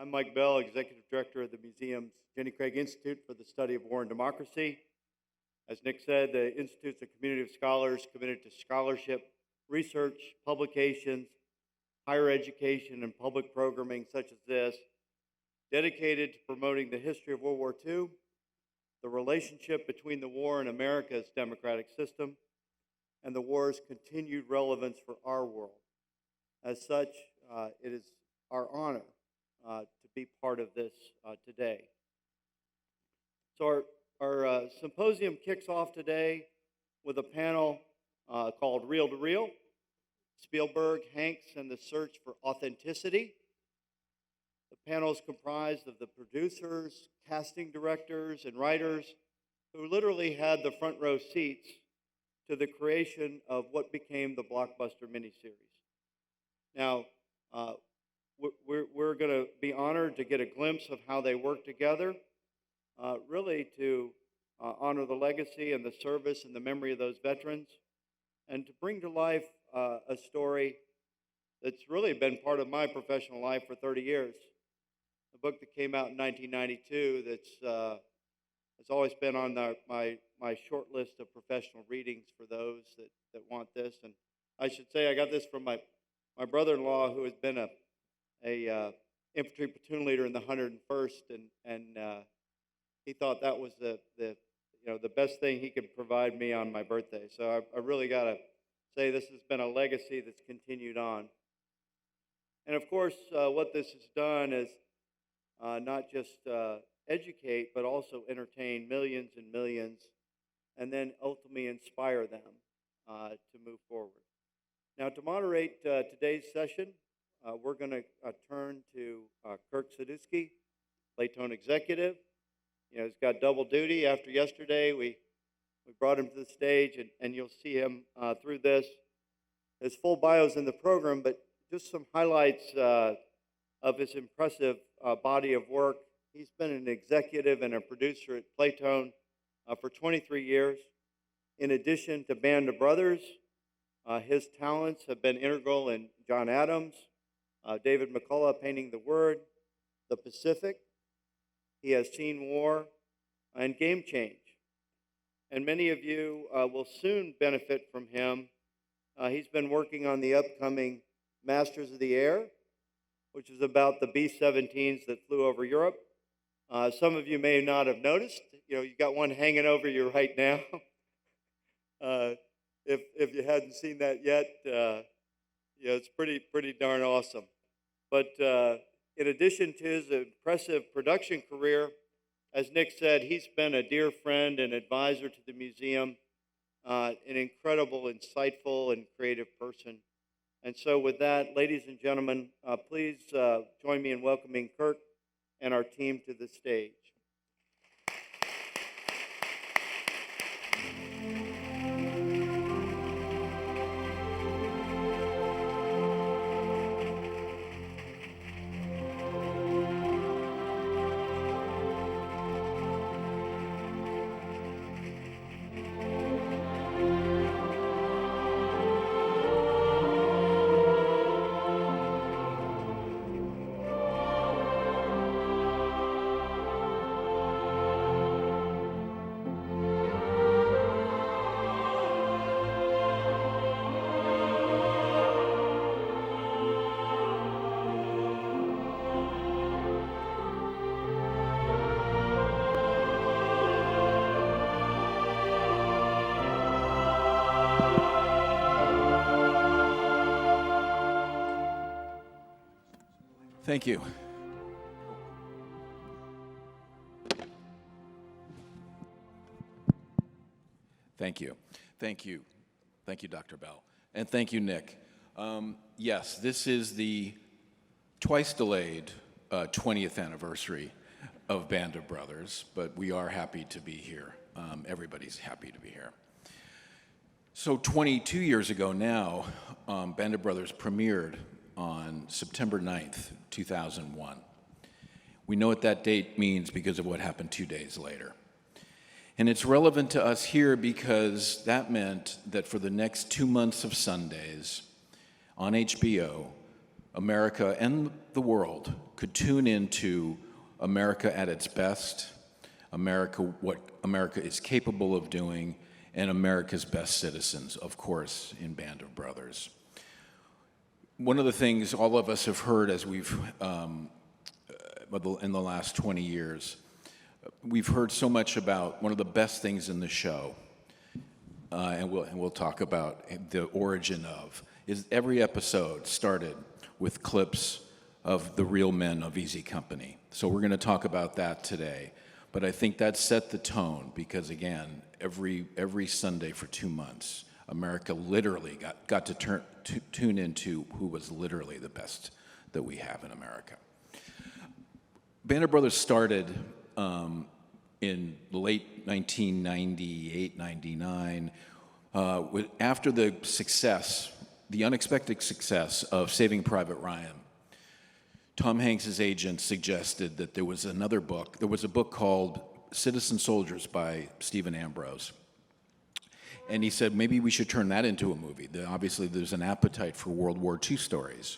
I'm Mike Bell, Executive Director of the museum's Jenny Craig Institute for the Study of War and Democracy. As Nick said, the Institute's a community of scholars committed to scholarship, research, publications, higher education, and public programming such as this, dedicated to promoting the history of World War II, the relationship between the war and America's democratic system, and the war's continued relevance for our world. As such, it is our honor to be part of this today. So our symposium kicks off today with a panel called Reel to Reel, Spielberg, Hanks, and the Search for Authenticity. The panel is comprised of the producers, casting directors, and writers who literally had the front row seats to the creation of what became the blockbuster miniseries. Now, we're going to be honored to get a glimpse of how they work together, really to honor the legacy and the service and the memory of those veterans, and to bring to life a story that's really been part of my professional life for 30 years. A book that came out in 1992 that's has always been on my short list of professional readings for those that want this. And I should say I got this from my brother-in-law, who has been a infantry platoon leader in the 101st, and he thought that was the best thing he could provide me on my birthday. So I really got to say this has been a legacy that's continued on. And of course, what this has done is not just educate, but also entertain millions and millions, and then ultimately inspire them to move forward. Now, to moderate today's session, we're going to turn to Kirk Saduski, Playtone executive. He's got double duty. After yesterday, we brought him to the stage, and you'll see him through this. His full bio's in the program, but just some highlights of his impressive body of work. He's been an executive and a producer at Playtone for 23 years. In addition to Band of Brothers, his talents have been integral in John Adams, David McCullough painting the Word, The Pacific. He has seen war and Game Change. And many of you will soon benefit from him. He's been working on the upcoming Masters of the Air, which is about the B-17s that flew over Europe. Some of you may not have noticed. You got one hanging over you right now. If you hadn't seen that yet, it's pretty darn awesome. But in addition to his impressive production career, as Nick said, he's been a dear friend and advisor to the museum, an incredible, insightful, and creative person. And so with that, ladies and gentlemen, please join me in welcoming Kirk and our team to the stage. Thank you. Thank you. Thank you. Thank you, Dr. Bell. And thank you, Nick. Yes, this is the twice delayed 20th anniversary of Band of Brothers, but we are happy to be here. Everybody's happy to be here. So 22 years ago now, Band of Brothers premiered on September 9th, 2001. We know what that date means because of what happened 2 days later. And it's relevant to us here because that meant that for the next 2 months of Sundays on HBO, America and the world could tune into America at its best, America, what America is capable of doing, and America's best citizens, of course, in Band of Brothers. One of the things all of us have heard as we've, in the last 20 years, we've heard so much about one of the best things in the show, and we'll talk about the origin of, is every episode started with clips of the real men of Easy Company. So we're going to talk about that today. But I think that set the tone because, again, every Sunday for 2 months, America literally got to tune into who was literally the best that we have in America. Band of Brothers started in late 1998, 99, after the success, the unexpected success of Saving Private Ryan. Tom Hanks' agent suggested that there was another book. There was a book called Citizen Soldiers by Stephen Ambrose. And he said, maybe we should turn that into a movie. Obviously, there's an appetite for World War II stories.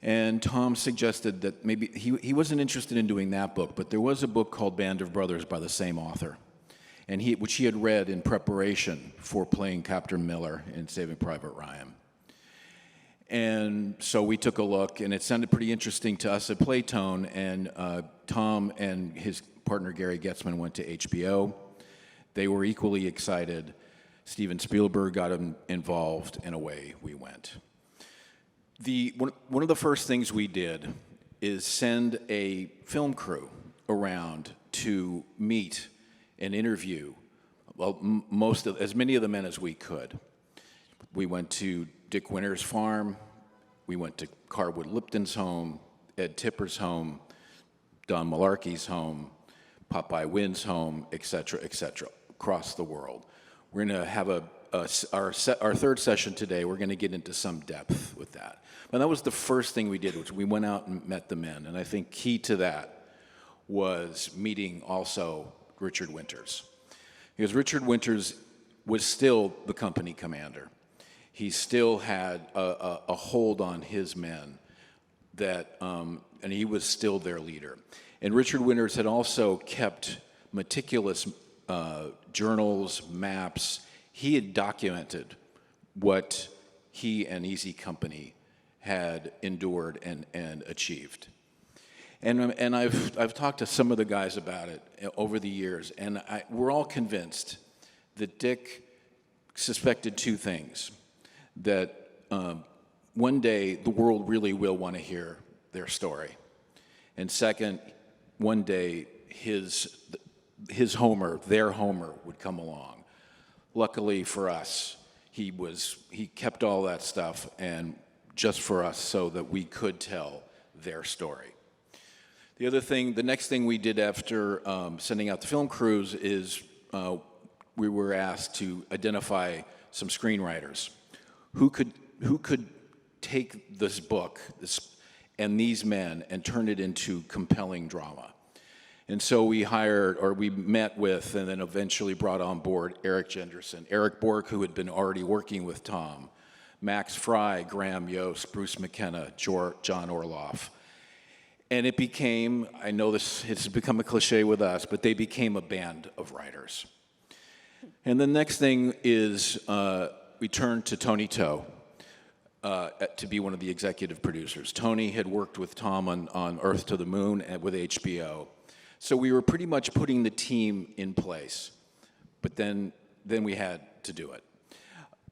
And Tom suggested that maybe he wasn't interested in doing that book, but there was a book called Band of Brothers by the same author, and which he had read in preparation for playing Captain Miller in Saving Private Ryan. And so we took a look, and it sounded pretty interesting to us at Playtone, and Tom and his partner Gary Getzman went to HBO. They were equally excited. Steven Spielberg got involved, and away we went. One of the first things we did is send a film crew around to meet and interview as many of the men as we could. We went to Dick Winter's farm, we went to Carwood Lipton's home, Ed Tipper's home, Don Malarkey's home, Popeye Wynn's home, et cetera, across the world. We're going to have our third session today. We're going to get into some depth with that. And that was the first thing we did, which we went out and met the men. And I think key to that was meeting also Richard Winters. Because Richard Winters was still the company commander. He still had a hold on his men and he was still their leader. And Richard Winters had also kept meticulous journals, maps. He had documented what he and Easy Company had endured and achieved. And I've talked to some of the guys about it over the years, and we're all convinced that Dick suspected two things: that one day the world really will want to hear their story, and second, one day his Homer, their Homer, would come along. Luckily for us, he kept all that stuff and just for us so that we could tell their story. The next thing we did after sending out the film crews is we were asked to identify some screenwriters who could take this book and these men and turn it into compelling drama. And so we met with and then eventually brought on board Eric Jenderson, Eric Bork, who had been already working with Tom, Max Fry, Graham Yost, Bruce McKenna, John Orloff. And it became, I know this has become a cliche with us, but they became a band of writers. And the next thing is we turned to Tony To to be one of the executive producers. Tony had worked with Tom on Earth to the Moon and with HBO. So we were pretty much putting the team in place, but then we had to do it.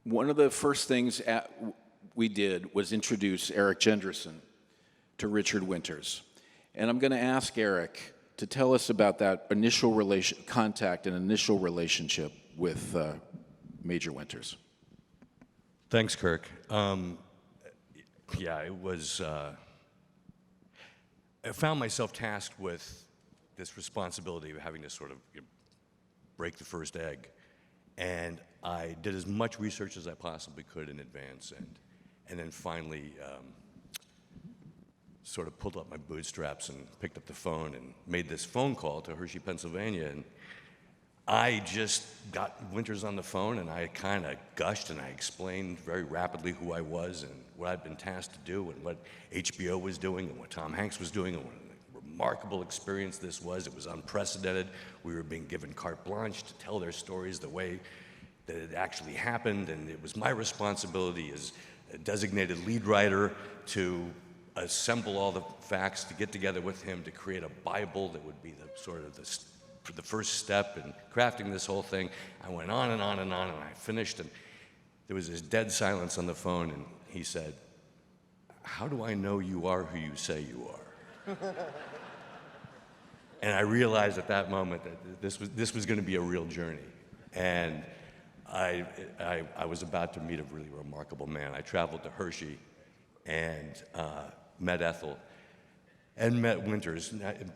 One of the first things we did was introduce Eric Jenderson to Richard Winters. And I'm going to ask Eric to tell us about that initial contact and initial relationship with Major Winters. Thanks, Kirk. It was, I found myself tasked with this responsibility of having to sort of break the first egg. And I did as much research as I possibly could in advance, and then finally sort of pulled up my bootstraps and picked up the phone and made this phone call to Hershey, Pennsylvania. And I just got Winters on the phone, and I kind of gushed, and I explained very rapidly who I was and what I'd been tasked to do and what HBO was doing and what Tom Hanks was doing and what a remarkable experience this was. It was unprecedented. We were being given carte blanche to tell their stories the way that it actually happened, and it was my responsibility as a designated lead writer to assemble all the facts, to get together with him to create a Bible that would be the sort of the first step in crafting this whole thing. I went on and on and on, and I finished, and there was this dead silence on the phone, and he said, "How do I know you are who you say you are?" And I realized at that moment that this was going to be a real journey, and I was about to meet a really remarkable man. I traveled to Hershey and met Ethel and met Winters.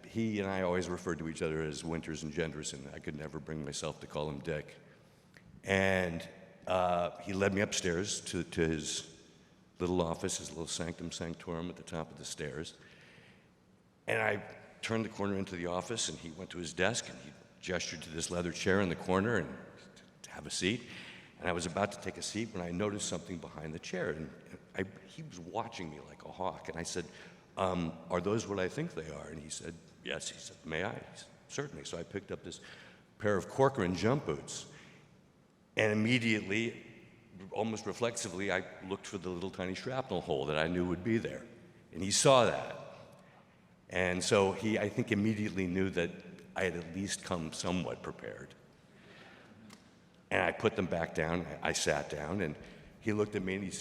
He and I always referred to each other as Winters and Jenderson. I could never bring myself to call him Dick. And he led me upstairs to his little office, his little sanctum sanctorum at the top of the stairs. And I turned the corner into the office, and he went to his desk, and he gestured to this leather chair in the corner and to have a seat. And I was about to take a seat when I noticed something behind the chair. And he was watching me like a hawk. And I said, "Are those what I think they are?" And he said, "Yes." He said, "May I?" He said, "Certainly." So I picked up this pair of Corcoran jump boots. And immediately, almost reflexively, I looked for the little tiny shrapnel hole that I knew would be there. And he saw that. And so he, I think, immediately knew that I had at least come somewhat prepared. And I put them back down. I sat down, and he looked at me, and he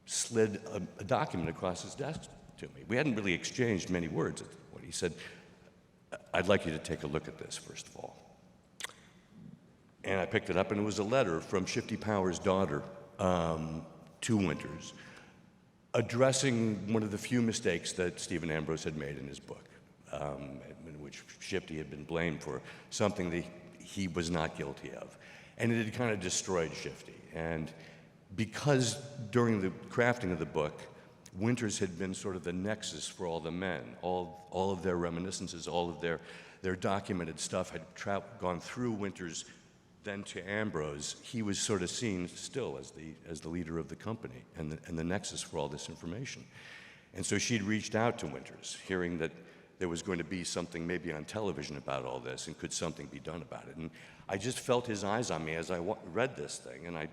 slid a document across his desk to me. We hadn't really exchanged many words at that point. He said, "I'd like you to take a look at this, first of all." And I picked it up, and it was a letter from Shifty Power's daughter to Winters, addressing one of the few mistakes that Stephen Ambrose had made in his book, in which Shifty had been blamed for something that he was not guilty of. And it had kind of destroyed Shifty. And because during the crafting of the book, Winters had been sort of the nexus for all the men, all of their reminiscences, all of their documented stuff had gone through Winters, then to Ambrose. He was sort of seen still as the leader of the company and the nexus for all this information. And so she'd reached out to Winters, hearing that there was going to be something maybe on television about all this, and could something be done about it. And I just felt his eyes on me as I read this thing, and I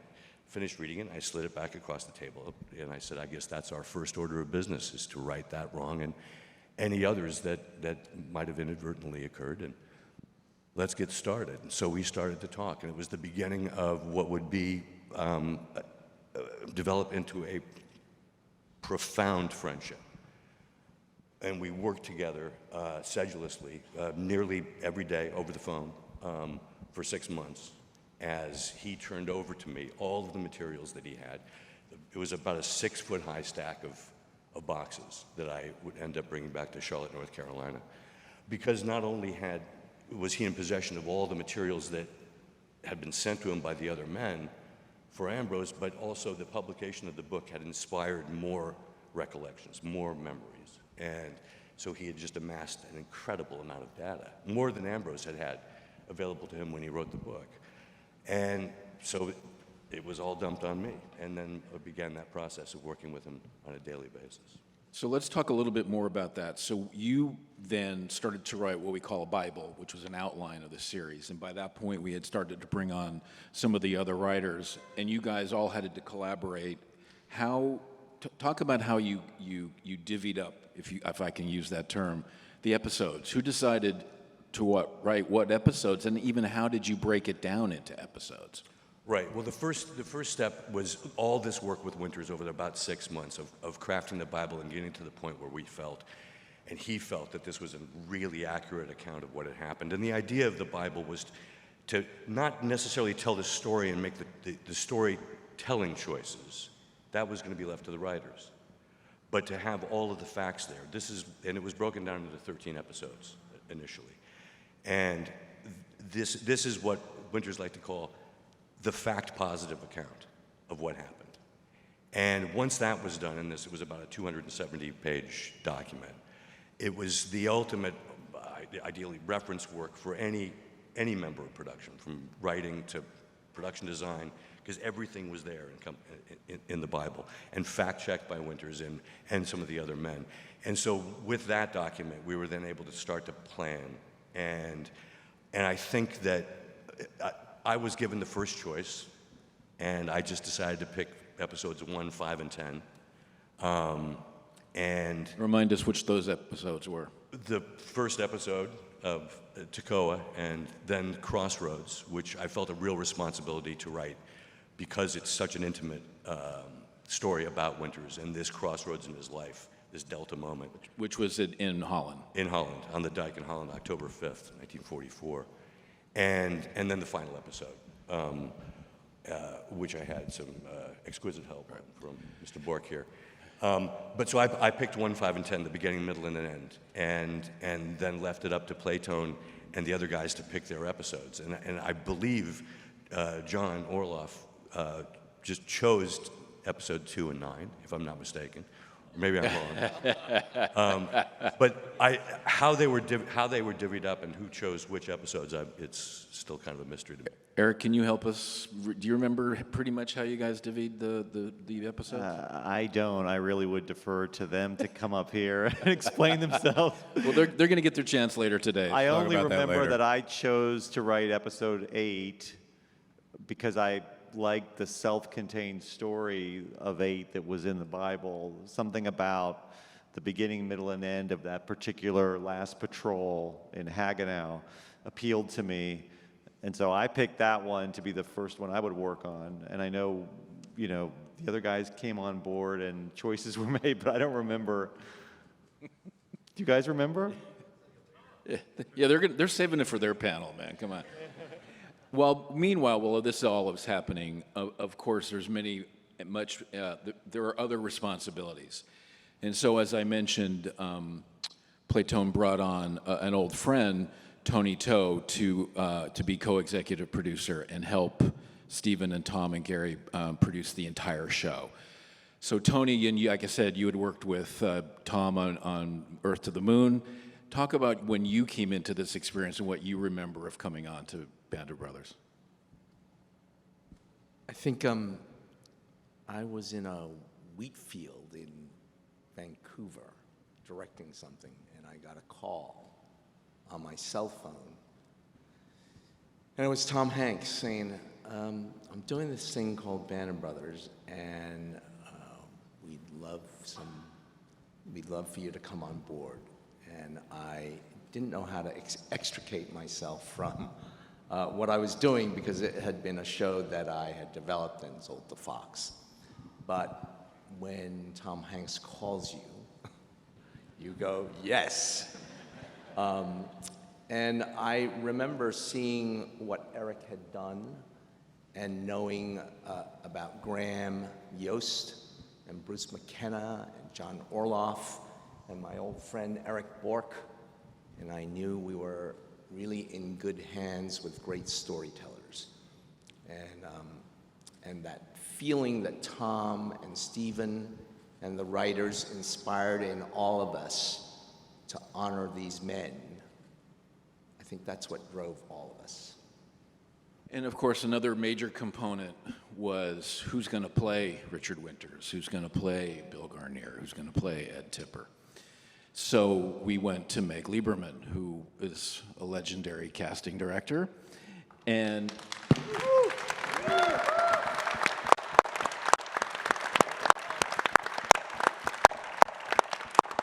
finished reading it, and I slid it back across the table, and I said, "I guess that's our first order of business, is to right that wrong and any others that might have inadvertently occurred, and let's get started." And so we started to talk, and it was the beginning of what would be develop into a profound friendship. And we worked together sedulously, nearly every day over the phone for 6 months, as he turned over to me all of the materials that he had. It was about a 6-foot-high stack of boxes that I would end up bringing back to Charlotte, North Carolina, because not only was he in possession of all the materials that had been sent to him by the other men for Ambrose, but also the publication of the book had inspired more recollections, more memories. And so he had just amassed an incredible amount of data, more than Ambrose had available to him when he wrote the book. And so it was all dumped on me. And then I began that process of working with him on a daily basis. So let's talk a little bit more about that. So you then started to write what we call a Bible, which was an outline of the series. And by that point, we had started to bring on some of the other writers, and you guys all had to collaborate. Talk about how you divvied up, if I can use that term, the episodes. Who decided to write what episodes, and even how did you break it down into episodes? Right. Well, the first step was all this work with Winters over about 6 months of crafting the Bible and getting to the point where we felt, and he felt, that this was a really accurate account of what had happened. And the idea of the Bible was to not necessarily tell the story and make the storytelling choices. That was going to be left to the writers. But to have all of the facts there. And it was broken down into 13 episodes initially. And this is what Winters liked to call the fact-positive account of what happened. And once that was done, and it was about a 270-page document, it was the ultimate, ideally, reference work for any any member of production, from writing to production design, because everything was there in the Bible, and fact-checked by Winters and some of the other men. And so with that document, we were then able to start to plan. And I think that I was given the first choice, and I just decided to pick episodes 1, 5, and 10. And Remind us which those episodes were. the first episode of Tekoa, and then Crossroads, which I felt a real responsibility to write because it's such an intimate story about Winters and this crossroads in his life, this Delta moment. Which was in Holland. In Holland, on the dike in Holland, October 5th, 1944. And then the final episode, which I had some exquisite help from Mr. Bork here. But so I picked 1, 5, and 10, the beginning, middle, and an end, and then left it up to Playtone and the other guys to pick their episodes. And I believe John Orloff just chose episode 2 and 9, if I'm not mistaken. Maybe I'm wrong. But how they were divvied up and who chose which episodes, it's still kind of a mystery to me. Eric, can you help us? Do you remember pretty much how you guys divvied the episodes? I don't. I really would defer to them to come up here and explain themselves. Well, they're going to get their chance later today. I Talk only about remember later. that I chose to write episode 8 because I liked the self-contained story of 8 that was in the Bible. Something about the beginning, middle, and end of that particular last patrol in Hagenau appealed to me. And so I picked that one to be the first one I would work on. And I know, the other guys came on board and choices were made, but I don't remember. Do you guys remember? Yeah, they're saving it for their panel, man. Come on. Well, meanwhile, while this all is happening, of course, there's there are other responsibilities. And so, as I mentioned, Playtone brought on an old friend, Tony Toe, to be co-executive producer and help Stephen and Tom and Gary produce the entire show. So Tony, and you, like I said, you had worked with Tom on Earth to the Moon. Talk about when you came into this experience and what you remember of coming on to Band of Brothers. I think I was in a wheat field in Vancouver directing something, and I got a call on my cell phone. And it was Tom Hanks saying, I'm doing this thing called Band of Brothers, and we'd love for you to come on board. And I didn't know how to extricate myself from what I was doing because it had been a show that I had developed and sold to Fox. But when Tom Hanks calls you, you go, yes. And I remember seeing what Eric had done and knowing about Graham Yost and Bruce McKenna and John Orloff and my old friend Eric Bork. And I knew we were really in good hands with great storytellers. And that feeling that Tom and Stephen and the writers inspired in all of us to honor these men, I think that's what drove all of us. And of course, another major component was who's going to play Richard Winters, who's going to play Bill Garnier, who's going to play Ed Tipper. So we went to Meg Lieberman, who is a legendary casting director, and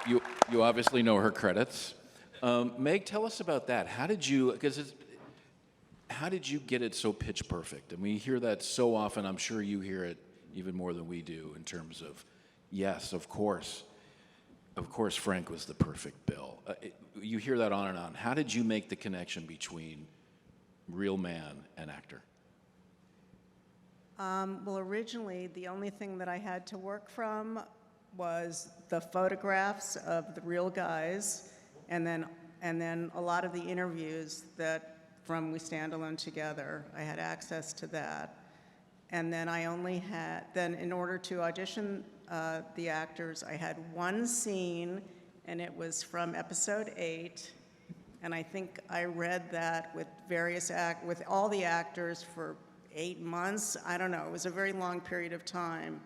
you obviously know her credits. Meg, tell us about that. How did you get it so pitch perfect? And we hear that so often. I'm sure you hear it even more than we do in terms of, yes, of course, Frank was the perfect Bill. You hear that on and on. How did you make the connection between real man and actor? Well, originally, the only thing that I had to work from was the photographs of the real guys, and then a lot of the interviews that from We Stand Alone Together. I had access to that. And then in order to audition the actors, I had one scene, and it was from episode 8, And I think I read that with with all the actors for 8 months. I don't know, it was a very long period of time.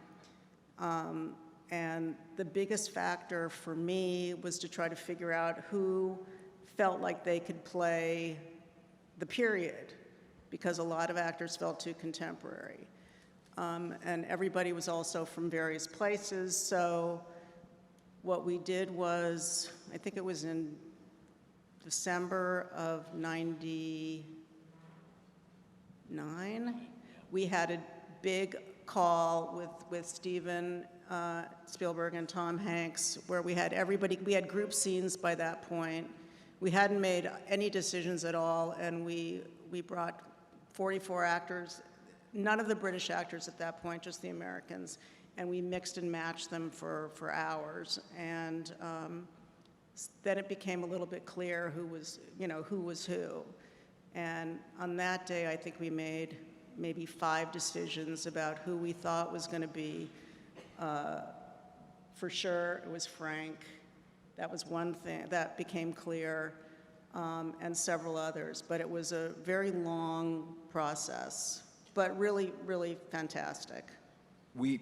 And the biggest factor for me was to try to figure out who felt like they could play the period, because a lot of actors felt too contemporary. And everybody was also from various places, so what we did was, I think it was in December of '99, we had a big call with Steven Spielberg and Tom Hanks, where we had group scenes by that point. We hadn't made any decisions at all, and we brought 44 actors, none of the British actors at that point, just the Americans, and we mixed and matched them for hours. And then it became a little bit clear who was who. And on that day, I think we made maybe 5 decisions about who we thought was going to be. For sure, it was Frank. That was one thing that became clear, and several others. But it was a very long process, but really, really fantastic. The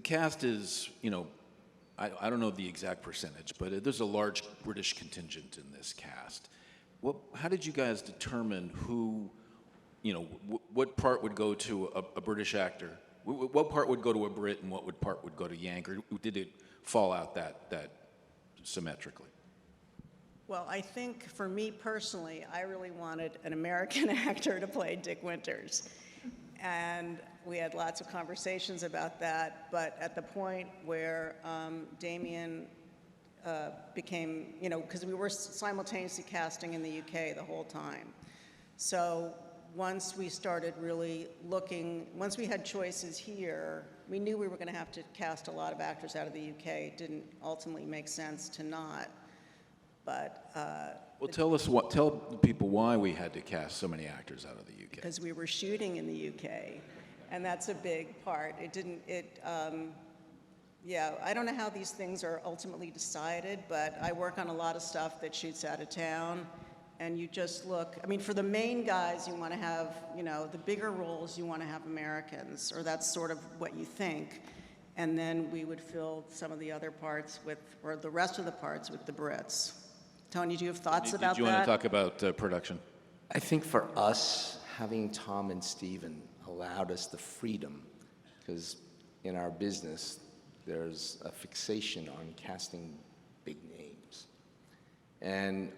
cast is, I don't know the exact percentage, but there's a large British contingent in this cast. How did you guys determine who, what part would go to a British actor? What part would go to a Brit and what part would go to Yank? Or did it fall out that symmetrically? Well, I think for me personally, I really wanted an American actor to play Dick Winters. And we had lots of conversations about that, but at the point where Damien became, because we were simultaneously casting in the UK the whole time. So once we started really looking, once we had choices here, we knew we were going to have to cast a lot of actors out of the UK. It didn't ultimately make sense to not. But well, tell the people why we had to cast so many actors out of the UK. Because we were shooting in the UK, and that's a big part. Yeah, I don't know how these things are ultimately decided, but I work on a lot of stuff that shoots out of town, and you just look, for the main guys, you want to have, the bigger roles, you want to have Americans, or that's sort of what you think. And then we would fill some of the other parts or the rest of the parts with the Brits. Tony, do you have thoughts about that? Did you want to talk about production? I think for us, having Tom and Steven allowed us the freedom, because in our business, there's a fixation on casting big names. And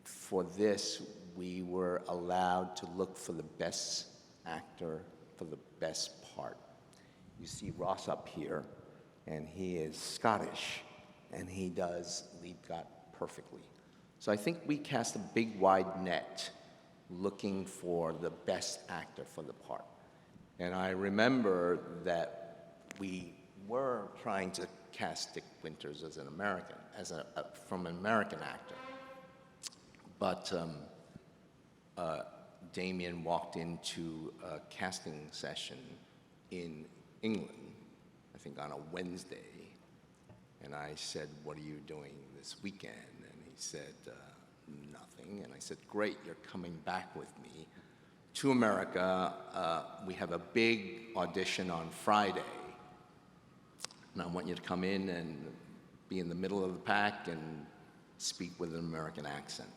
for this, we were allowed to look for the best actor for the best part. You see Ross up here, and he is Scottish, and he does lead God perfectly. So I think we cast a big, wide net looking for the best actor for the part. And I remember that we were trying to cast Dick Winters as an American, from an American actor. But Damien walked into a casting session in England, I think on a Wednesday, and I said, "What are you doing this weekend?" And he said, "Nothing." And I said, "Great, you're coming back with me to America. We have a big audition on Friday, and I want you to come in and be in the middle of the pack and speak with an American accent."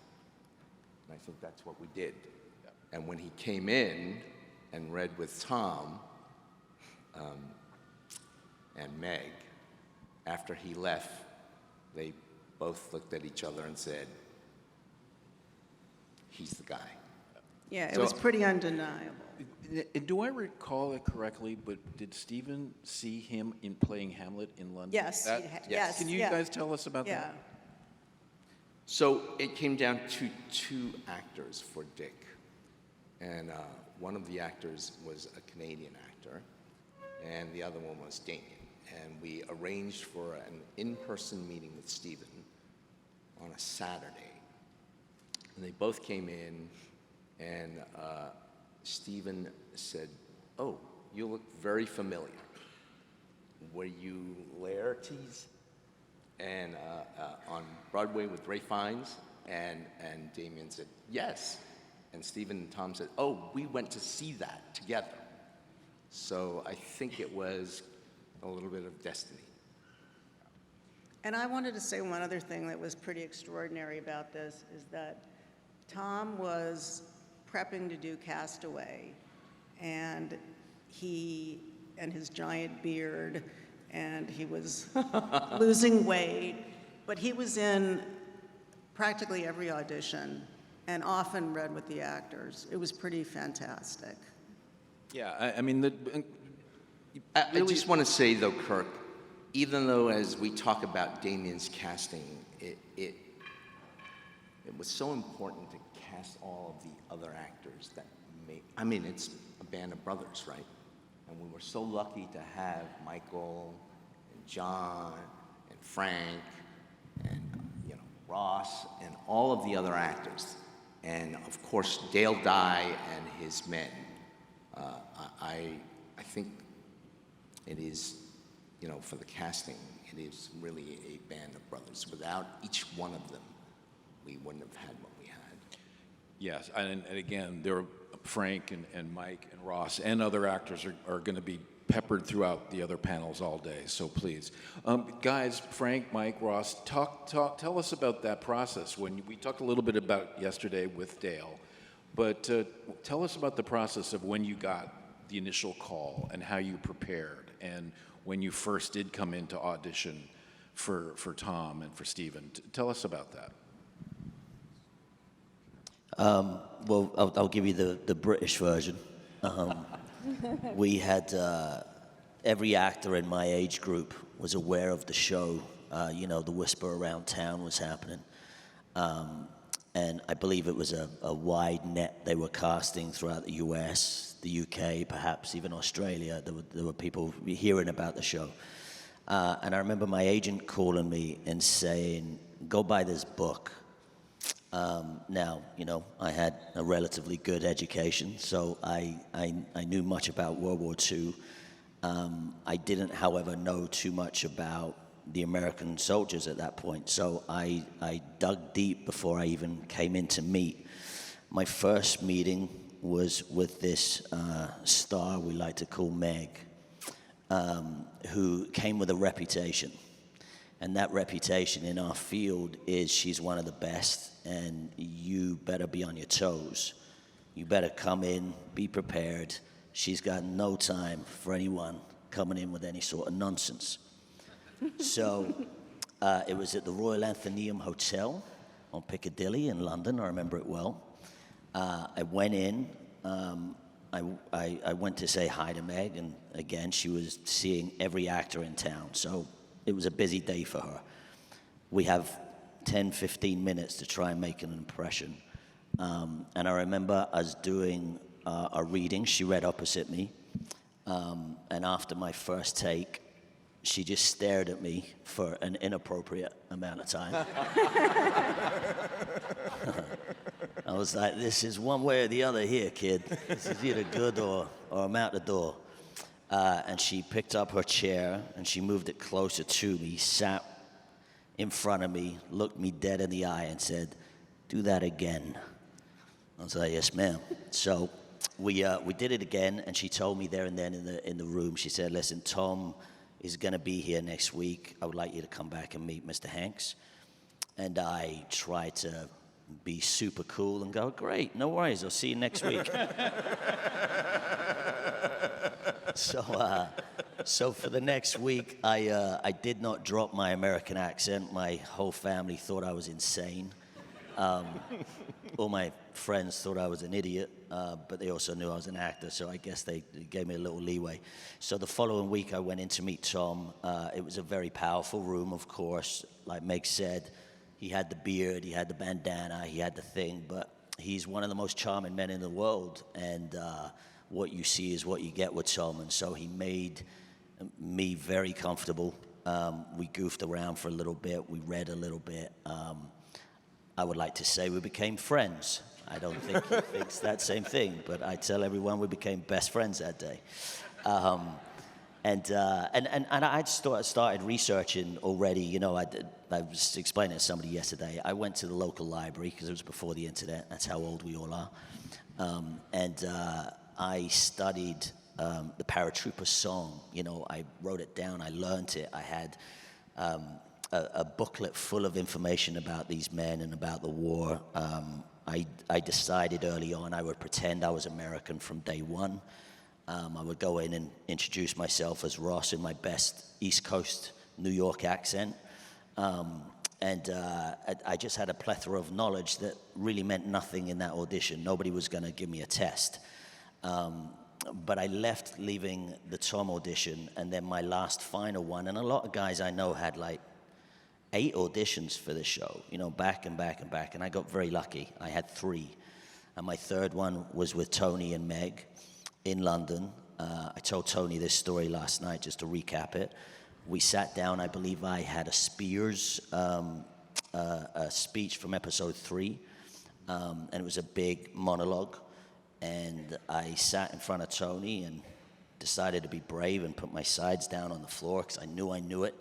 And I think that's what we did. And when he came in and read with Tom and Meg, after he left, they both looked at each other and said, "He's the guy." Yeah, it was pretty undeniable. Do I recall it correctly, but did Stephen see him in playing Hamlet in London? Yes, yes. Can you guys tell us about that? So it came down to 2 actors for Dick. And one of the actors was a Canadian actor, and the other one was Damien. And we arranged for an in-person meeting with Stephen on a Saturday. And they both came in, and Stephen said, "Oh, you look very familiar. Were you Laertes and on Broadway with Ray Fiennes?" And Damien said, yes. And Stephen and Tom said, oh, we went to see that together. So I think it was a little bit of destiny. And I wanted to say one other thing that was pretty extraordinary about this is that Tom was prepping to do Castaway, and his giant beard, and he was losing weight, but he was in practically every audition and often read with the actors. It was pretty fantastic. Yeah, I mean, I just want to say, though, Kirk, even though as we talk about Damien's casting, it was so important to cast all of the other actors that I mean, it's a band of brothers, right? And we were so lucky to have Michael and John and Frank and, Ross and all of the other actors. And, of course, Dale Dye and his men. I think it is, for the casting, it is really a band of brothers. Without each one of them, we wouldn't have had what we had. yes, and again, there are Frank and Mike and Ross and other actors are going to be peppered throughout the other panels all day, so please. Guys, Frank, Mike, Ross, tell us about that process. When we talked a little bit about yesterday with Dale, but tell us about the process of when you got the initial call and how you prepared, and when you first did come in to audition for Tom and for Stephen. Tell us about that. Well, I'll give you the British version. We had every actor in my age group was aware of the show. The whisper around town was happening. And I believe it was a wide net they were casting throughout the US, the UK, perhaps even Australia. There were people hearing about the show. And I remember my agent calling me and saying, go buy this book. Now, I had a relatively good education, so I knew much about World War II. I didn't, however, know too much about the American soldiers at that point, so I dug deep before I even came in to meet. My first meeting was with this star we like to call Meg, who came with a reputation. And that reputation in our field is she's one of the best, and you better be on your toes. You better come in, be prepared. She's got no time for anyone coming in with any sort of nonsense. So it was at the Royal Athenaeum Hotel on Piccadilly in London. I remember it well. I went in. I went to say hi to Meg, and again, she was seeing every actor in town. So it was a busy day for her. We have 10, 15 minutes to try and make an impression. And I remember us doing a reading. She read opposite me. And after my first take, she just stared at me for an inappropriate amount of time. I was like, this is one way or the other here, kid. This is either good or I'm out the door. And she picked up her chair and she moved it closer to me, sat in front of me, looked me dead in the eye and said, do that again. I was like, yes, ma'am. So we did it again, and she told me there and then in the room, she said, listen, Tom is going to be here next week. I would like you to come back and meet Mr. Hanks. And I tried to be super cool and go, great, no worries, I'll see you next week. So for the next week, I did not drop my American accent. My whole family thought I was insane. All my friends thought I was an idiot, but they also knew I was an actor, so I guess they gave me a little leeway. So the following week, I went in to meet Tom. It was a very powerful room, of course. Like Meg said, he had the beard, he had the bandana, he had the thing, but he's one of the most charming men in the world, and what you see is what you get with Tom, and so he made me very comfortable. We goofed around for a little bit, we read a little bit. I would like to say we became friends. I don't think he thinks that same thing, but I tell everyone we became best friends that day. And I'd started researching already. You know, I was explaining to somebody yesterday. I went to the local library because it was before the internet. That's how old we all are. I studied the paratrooper song. You know, I wrote it down. I learned it. I had a booklet full of information about these men and about the war. I decided early on I would pretend I was American from day one. I would go in and introduce myself as Ross in my best East Coast New York accent. I just had a plethora of knowledge that really meant nothing in that audition. Nobody was going to give me a test. But I left leaving the Tom audition and then my last final one. And a lot of guys I know had like 8 auditions for this show, you know, back and back and back. And I got very lucky. I had 3. And my third one was with Tony and Meg in London. I told Tony this story last night just to recap it. We sat down. I believe I had a Spears a speech from episode 3. And it was a big monologue. And I sat in front of Tony and decided to be brave and put my sides down on the floor because I knew it.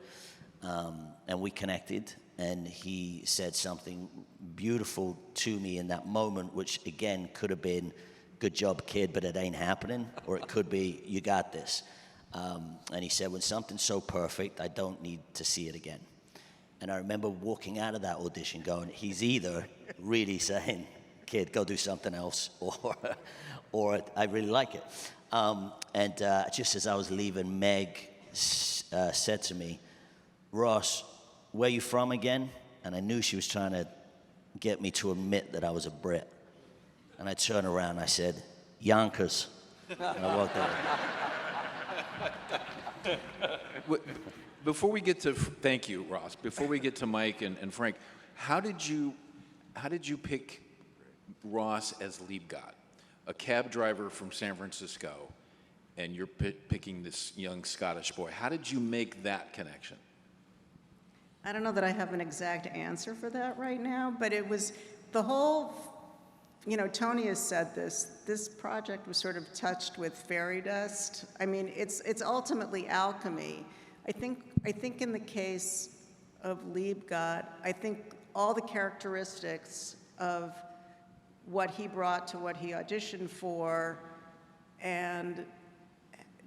And we connected, and he said something beautiful to me in that moment, which again could have been, "Good job, kid, but it ain't happening," or it could be, "You got this." And he said, "When something's so perfect, I don't need to see it again." And I remember walking out of that audition going, he's either really saying, "Kid, go do something else," or I really like it. Just as I was leaving, Meg said to me, "Ross, where you from again?" And I knew she was trying to get me to admit that I was a Brit. And I turned around and I said, "Yonkers." And I walked out. Before we get to, thank you, Ross. Before we get to Mike and Frank, how did you pick Ross as Liebgott, a cab driver from San Francisco, and you're picking this young Scottish boy? How did you make that connection? I don't know that I have an exact answer for that right now, but it was the whole, you know, Tony has said this project was sort of touched with fairy dust. I mean, it's ultimately alchemy. I think in the case of Liebgott, I think all the characteristics of what he brought to what he auditioned for, and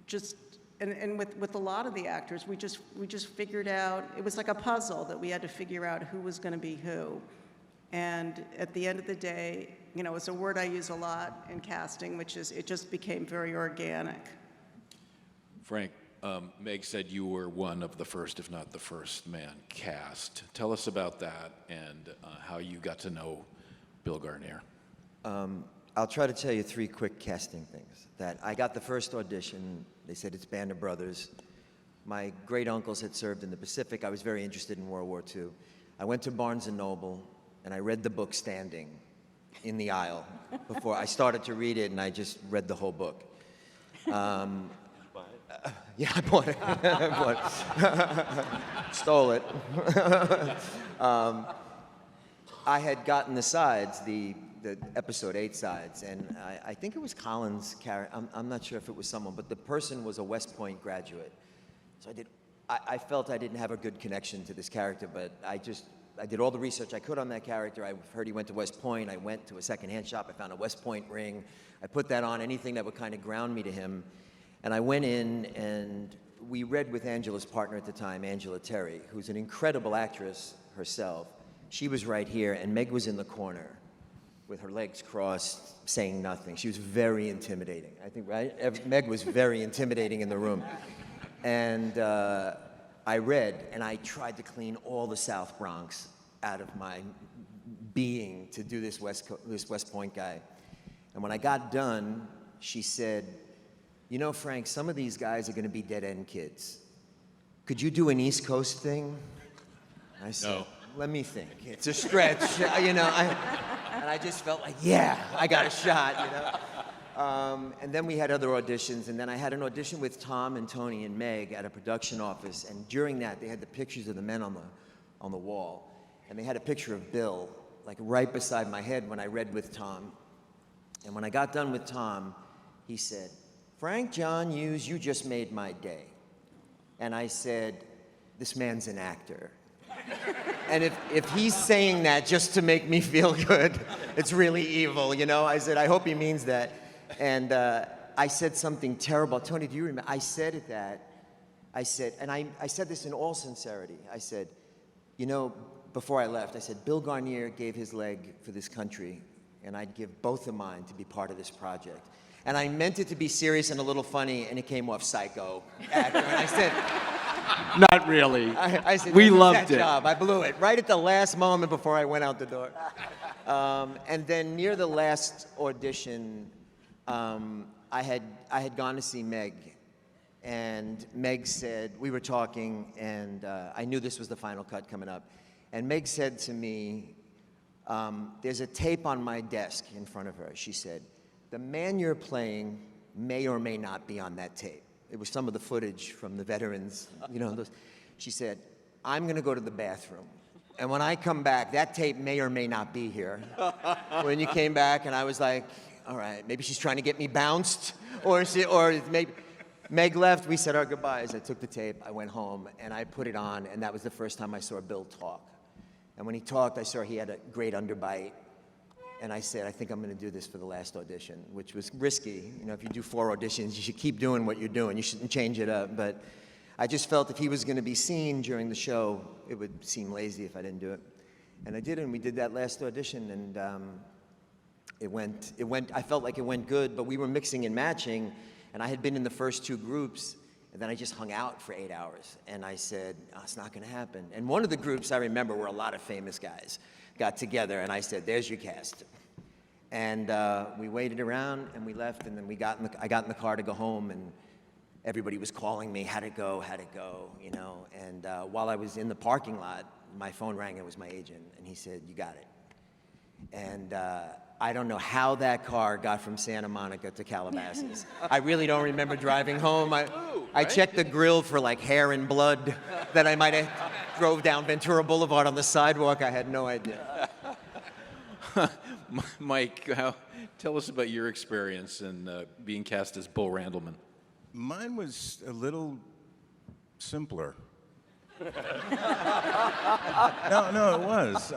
just and with a lot of the actors, we just figured out, it was like a puzzle that we had to figure out who was going to be who. And at the end of the day, you know, it's a word I use a lot in casting, which is it just became very organic. Frank, Meg said you were one of the first, if not the first man cast. Tell us about that and how you got to know Bill Garnier. I'll try to tell you 3 quick casting things. That I got the first audition. They said it's Band of Brothers. My great uncles had served in the Pacific. I was very interested in World War II. I went to Barnes & Noble, and I read the book standing in the aisle before I started to read it, and I just read the whole book. Yeah, I bought it. I bought it. Stole it. I had gotten the sides, the episode 8 sides, and I think it was Colin's character. I'm not sure if it was someone, but the person was a West Point graduate. So I felt I didn't have a good connection to this character, but I did all the research I could on that character. I heard he went to West Point. I went to a secondhand shop. I found a West Point ring. I put that on, anything that would kind of ground me to him. And I went in, and we read with Angela's partner at the time, Angela Terry, who's an incredible actress herself. She was right here, and Meg was in the corner with her legs crossed, saying nothing. She was very intimidating, I think, right? Meg was very intimidating in the room. And I read, and I tried to clean all the South Bronx out of my being to do this West Point guy. And when I got done, she said, "You know, Frank, some of these guys are going to be dead-end kids. Could you do an East Coast thing?" I said, No. "Let me think. It's a stretch, you know." And I just felt like, yeah, I got a shot, you know. And then we had other auditions, and then I had an audition with Tom and Tony and Meg at a production office, and during that, they had the pictures of the men on the wall, and they had a picture of Bill, like right beside my head when I read with Tom. And when I got done with Tom, he said, "Frank John Hughes, you just made my day." And I said, this man's an actor. And if he's saying that just to make me feel good, it's really evil, you know? I said, I hope he means that. And I said something terrible. Tony, do you remember? I said that. I said, and I said this in all sincerity. I said, you know, before I left, I said, Bill Garnier gave his leg for this country, and I'd give both of mine to be part of this project. And I meant it to be serious and a little funny, and it came off psycho actor. And I said, Not really. I said, We "That was loved that it." job. I blew it right at the last moment before I went out the door. And then near the last audition, I had gone to see Meg, and Meg said, we were talking, and I knew this was the final cut coming up, and Meg said to me, there's a tape on my desk in front of her. She said, the man you're playing may or may not be on that tape. It was some of the footage from the veterans, you know. She said, I'm gonna go to the bathroom. And when I come back, that tape may or may not be here. When you came back, and I was like, all right, maybe she's trying to get me bounced, or maybe. Meg left, we said our goodbyes. I took the tape, I went home, and I put it on, and that was the first time I saw Bill talk. And when he talked, I saw he had a great underbite. And I said, I think I'm going to do this for the last audition, which was risky. You know, if you do 4 auditions, you should keep doing what you're doing. You shouldn't change it up. But I just felt if he was going to be seen during the show, it would seem lazy if I didn't do it. And I did, and we did that last audition, and it went, I felt like it went good, but we were mixing and matching, and I had been in the first 2 groups, and then I just hung out for 8 hours. And I said, oh, it's not going to happen. And one of the groups I remember were a lot of famous guys got together, and I said, there's your cast. And we waited around, and we left, and then I got in the car to go home, and everybody was calling me, how'd it go, you know? And while I was in the parking lot, my phone rang, and it was my agent, and he said, you got it. And I don't know how that car got from Santa Monica to Calabasas. I really don't remember driving home. I checked the grill for like hair and blood that I might have drove down Ventura Boulevard on the sidewalk. I had no idea. Mike, tell us about your experience in being cast as Bull Randleman. Mine was a little simpler. No, it was.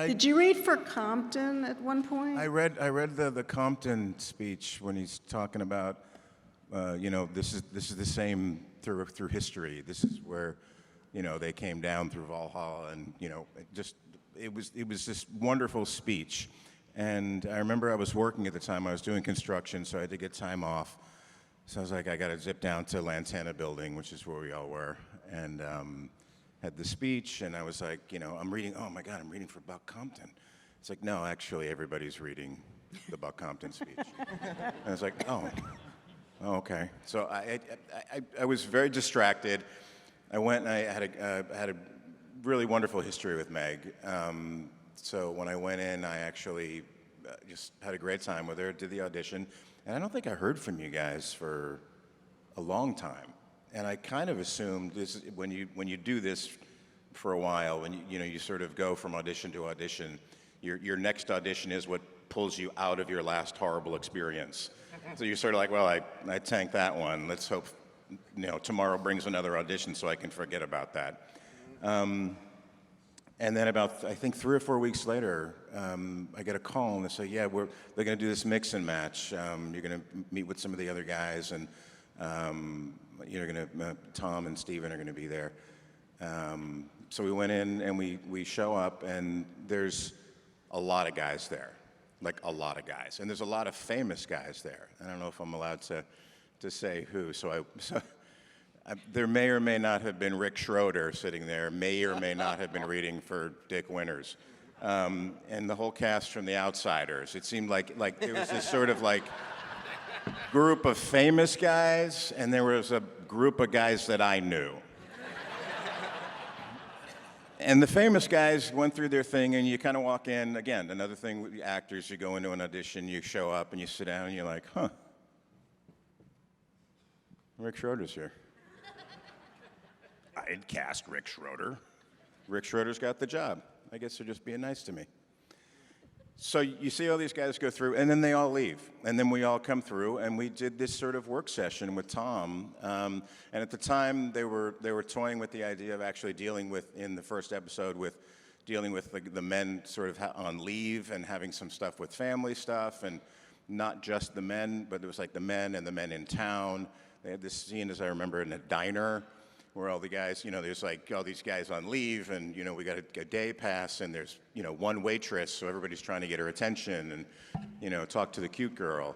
Did you read for Compton at one point? I read the Compton speech when he's talking about, you know, this is the same through history. This is where, you know, they came down through Valhalla, and you know, it was this wonderful speech. And I remember I was working at the time. I was doing construction, so I had to get time off. So I was like, I got to zip down to Lantana Building, which is where we all were, and had the speech. And I was like, you know, I'm reading. Oh my God, I'm reading for Buck Compton. It's like, no, actually, everybody's reading the Buck Compton speech. And I was like, oh, okay. So I was very distracted. I went and I had a really wonderful history with Meg. So when I went in, I actually just had a great time with her, did the audition. And I don't think I heard from you guys for a long time. And I kind of assumed this when you do this for a while, when you sort of go from audition to audition, your next audition is what pulls you out of your last horrible experience. So you're sort of like, well, I tanked that one. Let's hope tomorrow brings another audition so I can forget about that. And then about, I think 3 or 4 weeks later, I get a call and they say, yeah, they're going to do this mix and match. You're going to meet with some of the other guys, and Tom and Steven are going to be there. So we went in and we show up, and there's a lot of guys there, like a lot of guys, and there's a lot of famous guys there. I don't know if I'm allowed to say who. There may or may not have been Rick Schroeder sitting there, may or may not have been reading for Dick Winters. And the whole cast from The Outsiders. It seemed like there was this sort of like group of famous guys, and there was a group of guys that I knew. And the famous guys went through their thing, and you kind of walk in. Again, another thing with the actors, you go into an audition, you show up, and you sit down, and you're like, huh, Rick Schroeder's here. I'd cast Rick Schroeder. Rick Schroeder's got the job. I guess they're just being nice to me. So you see all these guys go through, and then they all leave, and then we all come through, and we did this sort of work session with Tom. And at the time, they were toying with the idea of actually dealing with, in the first episode, with dealing with the men sort of on leave and having some stuff with family stuff, and not just the men, but it was like the men and the men in town. They had this scene, as I remember, in a diner, where all the guys, there's like all these guys on leave, and we got a day pass, and there's one waitress, so everybody's trying to get her attention, and talk to the cute girl,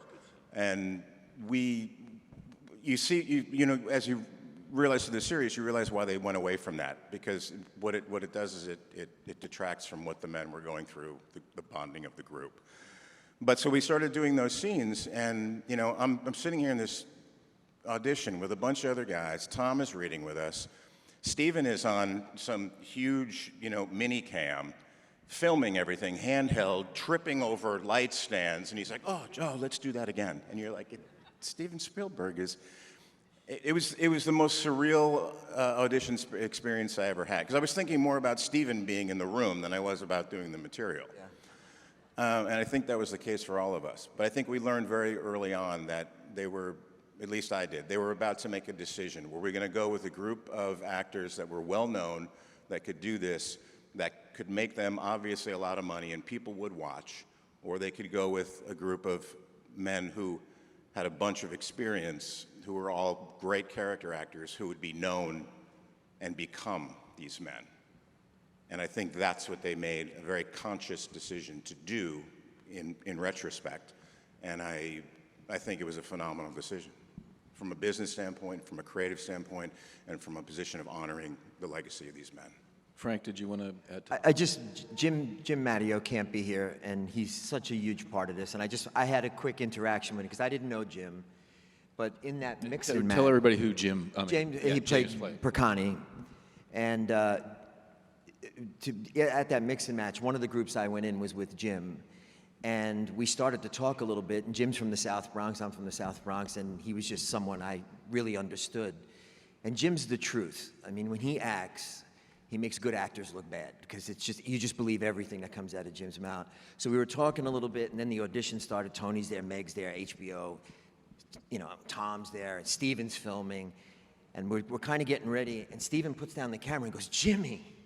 and you see, as you realize through the series, you realize why they went away from that, because what it does is it detracts from what the men were going through, the bonding of the group. But so we started doing those scenes, and I'm sitting here in this audition with a bunch of other guys. Tom is reading with us. Stephen is on some huge, mini cam, filming everything, handheld, tripping over light stands, and he's like, "Oh, Joe, let's do that again." And you're like, Steven Spielberg is. It was the most surreal audition experience I ever had, because I was thinking more about Stephen being in the room than I was about doing the material. Yeah. And I think that was the case for all of us. But I think we learned very early on that they were, at least I did, they were about to make a decision. Were we going to go with a group of actors that were well known, that could do this, that could make them obviously a lot of money and people would watch, or they could go with a group of men who had a bunch of experience, who were all great character actors who would be known and become these men. And I think that's what they made a very conscious decision to do in retrospect. And I think it was a phenomenal decision from a business standpoint, from a creative standpoint, and from a position of honoring the legacy of these men. Frank, did you want to add to Jim Matteo can't be here, and he's such a huge part of this. And I had a quick interaction with him because I didn't know Jim, but in that mix and match. Tell everybody who Jim. He played Percani, and at that mix and match, one of the groups I went in was with Jim, and we started to talk a little bit. And Jim's from the South Bronx, I'm from the South Bronx, and he was just someone I really understood. And Jim's the truth. I mean, when he acts, he makes good actors look bad, because you just believe everything that comes out of Jim's mouth. So we were talking a little bit, and then the audition started. Tony's there, Meg's there, HBO, Tom's there, and Steven's filming, and we're kind of getting ready, and Steven puts down the camera and goes, "Jimmy."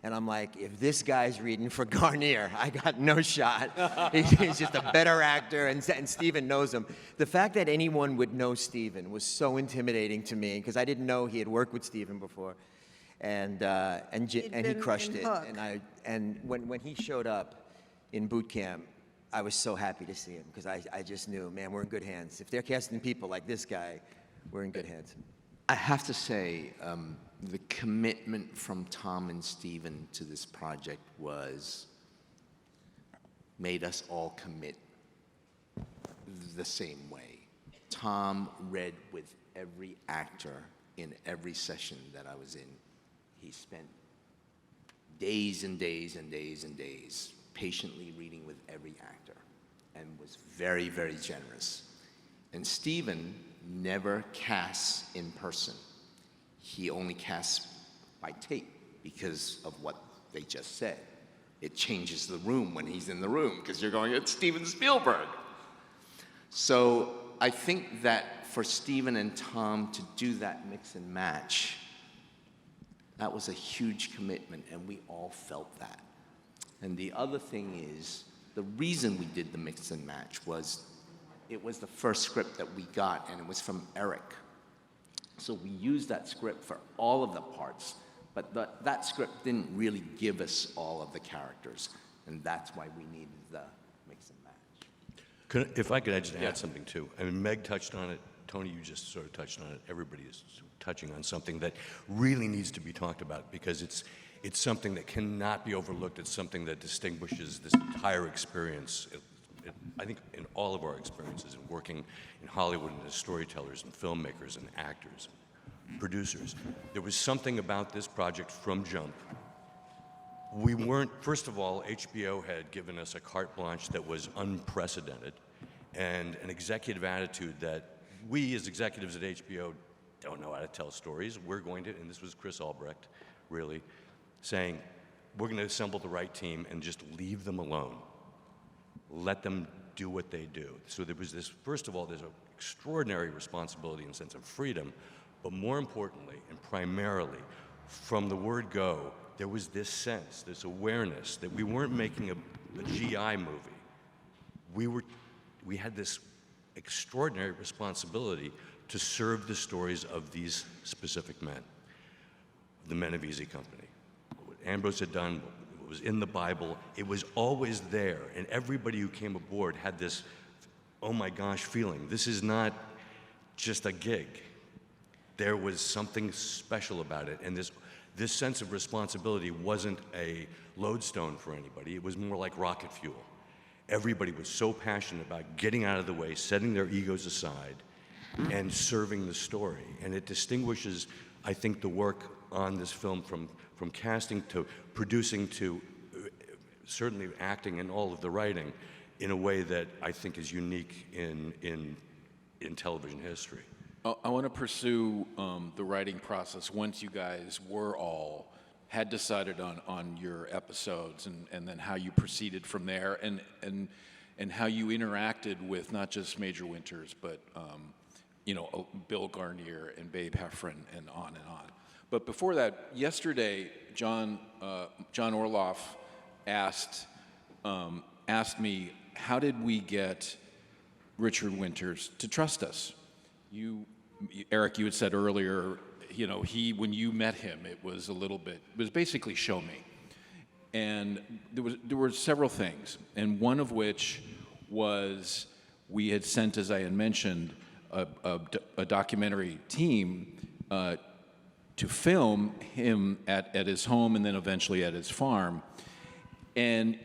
And I'm like, if this guy's reading for Garnier, I got no shot. He's just a better actor, and Steven knows him. The fact that anyone would know Steven was so intimidating to me, because I didn't know he had worked with Steven before. And he crushed it. And when he showed up in boot camp, I was so happy to see him, because I just knew, man, we're in good hands. If they're casting people like this guy, we're in good hands. I have to say, the commitment from Tom and Stephen to this project made us all commit the same way. Tom read with every actor in every session that I was in. He spent days and days and days and days patiently reading with every actor, and was very, very generous. And Stephen never casts in person. He only casts by tape because of what they just said. It changes the room when he's in the room, because you're going, it's Steven Spielberg. So I think that for Stephen and Tom to do that mix and match, that was a huge commitment, and we all felt that. And the other thing is, the reason we did the mix and match was, it was the first script that we got, and it was from Eric. So we used that script for all of the parts, but that script didn't really give us all of the characters, and that's why we needed the mix and match. If I could just add something too. I mean, Meg touched on it. Tony, you just sort of touched on it. Everybody is touching on something that really needs to be talked about, because it's something that cannot be overlooked. It's something that distinguishes this entire experience. I think in all of our experiences in working in Hollywood and as storytellers and filmmakers and actors and producers, there was something about this project from jump. We weren't, first of all, HBO had given us a carte blanche that was unprecedented, and an executive attitude that we as executives at HBO don't know how to tell stories. We're going to, and this was Chris Albrecht, really, saying, we're going to assemble the right team and just leave them alone. let them do what they do. So there was this, first of all, there's an extraordinary responsibility and sense of freedom, but more importantly and primarily, from the word go, there was this sense, this awareness that we weren't making a GI movie. We had this extraordinary responsibility to serve the stories of these specific men, the men of Easy Company. What Ambrose had done, what was in the Bible, it was always there, and everybody who came aboard had this, oh my gosh, feeling. This is not just a gig. There was something special about it, and this sense of responsibility wasn't a lodestone for anybody. It was more like rocket fuel. Everybody was so passionate about getting out of the way, setting their egos aside, and serving the story. And it distinguishes, I think, the work on this film from casting to producing to certainly acting and all of the writing in a way that I think is unique in television history. I want to pursue the writing process once you guys had decided on your episodes and then how you proceeded from there and how you interacted with not just Major Winters, but Bill Garnier and Babe Heffron and on. But before that, yesterday, John Orloff asked me, how did we get Richard Winters to trust us? Eric, you had said earlier, when you met him, it was basically show me. And there were several things, and one of which was we had sent, as I had mentioned, a documentary team to film him at his home and then eventually at his farm. And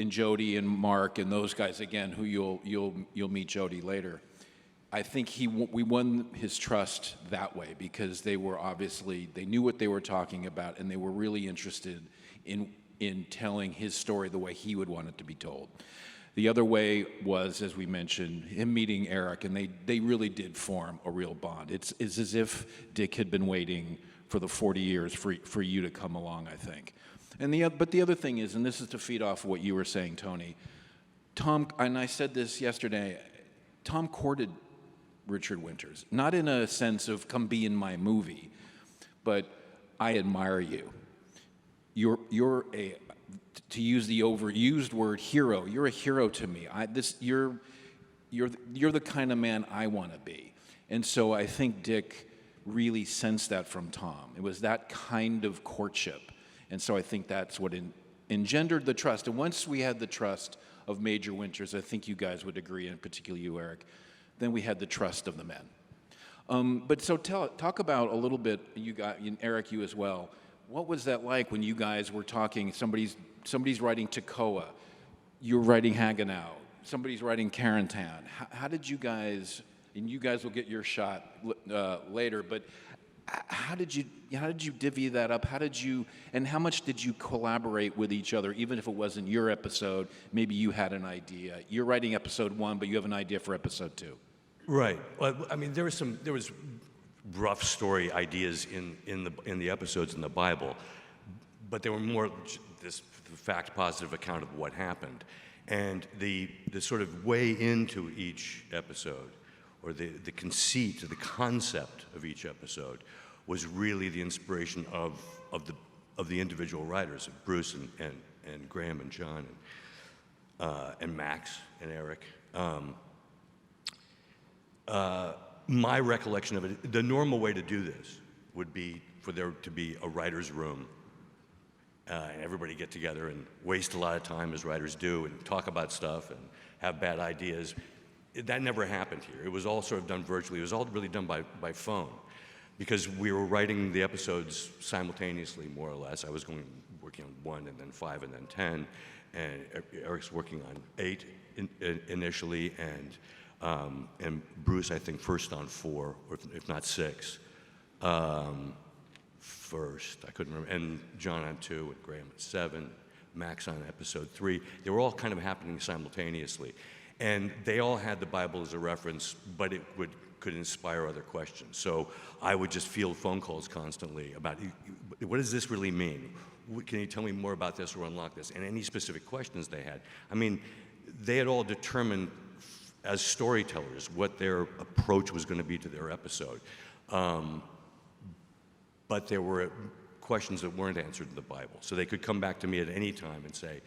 Jody and Mark and those guys, again, who you'll meet Jody later, I think we won his trust that way because they knew what they were talking about, and they were really interested in telling his story the way he would want it to be told. The other way was, as we mentioned, him meeting Eric, and they really did form a real bond. It's as if Dick had been waiting for the 40 years for you to come along, I think. But the other thing is, and this is to feed off what you were saying, Tony, Tom, and I said this yesterday, Tom courted Richard Winters, not in a sense of come be in my movie, but I admire you. You're to use the overused word hero. You're a hero to me. You're the kind of man I want to be. And so I think Dick really sensed that from Tom. It was that kind of courtship. And so I think that's what engendered the trust. And once we had the trust of Major Winters, I think you guys would agree, and particularly you, Eric, then we had the trust of the men. But so talk about a little bit, Eric, you as well. What was that like when you guys were talking? Somebody's writing Tekoa, you're writing Hagenau, somebody's writing Carentan. How did you guys? And you guys will get your shot later. But how did you divvy that up? And how much did you collaborate with each other, even if it wasn't your episode? Maybe you had an idea. You're writing episode 1, but you have an idea for episode 2. Right. Well, I mean, there was rough story ideas in the episodes in the Bible, but they were more this fact positive account of what happened, and the sort of way into each episode, or the conceit or the concept of each episode, was really the inspiration of the individual writers, of Bruce and Graham and John and Max and Eric. My recollection of it, the normal way to do this would be for there to be a writer's room, and everybody get together and waste a lot of time, as writers do, and talk about stuff and have bad ideas. That never happened here. It was all sort of done virtually. It was all really done by phone, because we were writing the episodes simultaneously, more or less. I was working on 1 and then 5 and then 10, and Eric's working on 8 initially, and Bruce, I think, first on 4, or if not 6. First, I couldn't remember, and John on 2, and Graham at 7, Max on episode 3. They were all kind of happening simultaneously, and they all had the Bible as a reference, but it could inspire other questions. So I would just field phone calls constantly about, what does this really mean? Can you tell me more about this or unlock this? And any specific questions they had. I mean, they had all determined as storytellers what their approach was going to be to their episode. But there were questions that weren't answered in the Bible. So they could come back to me at any time and say,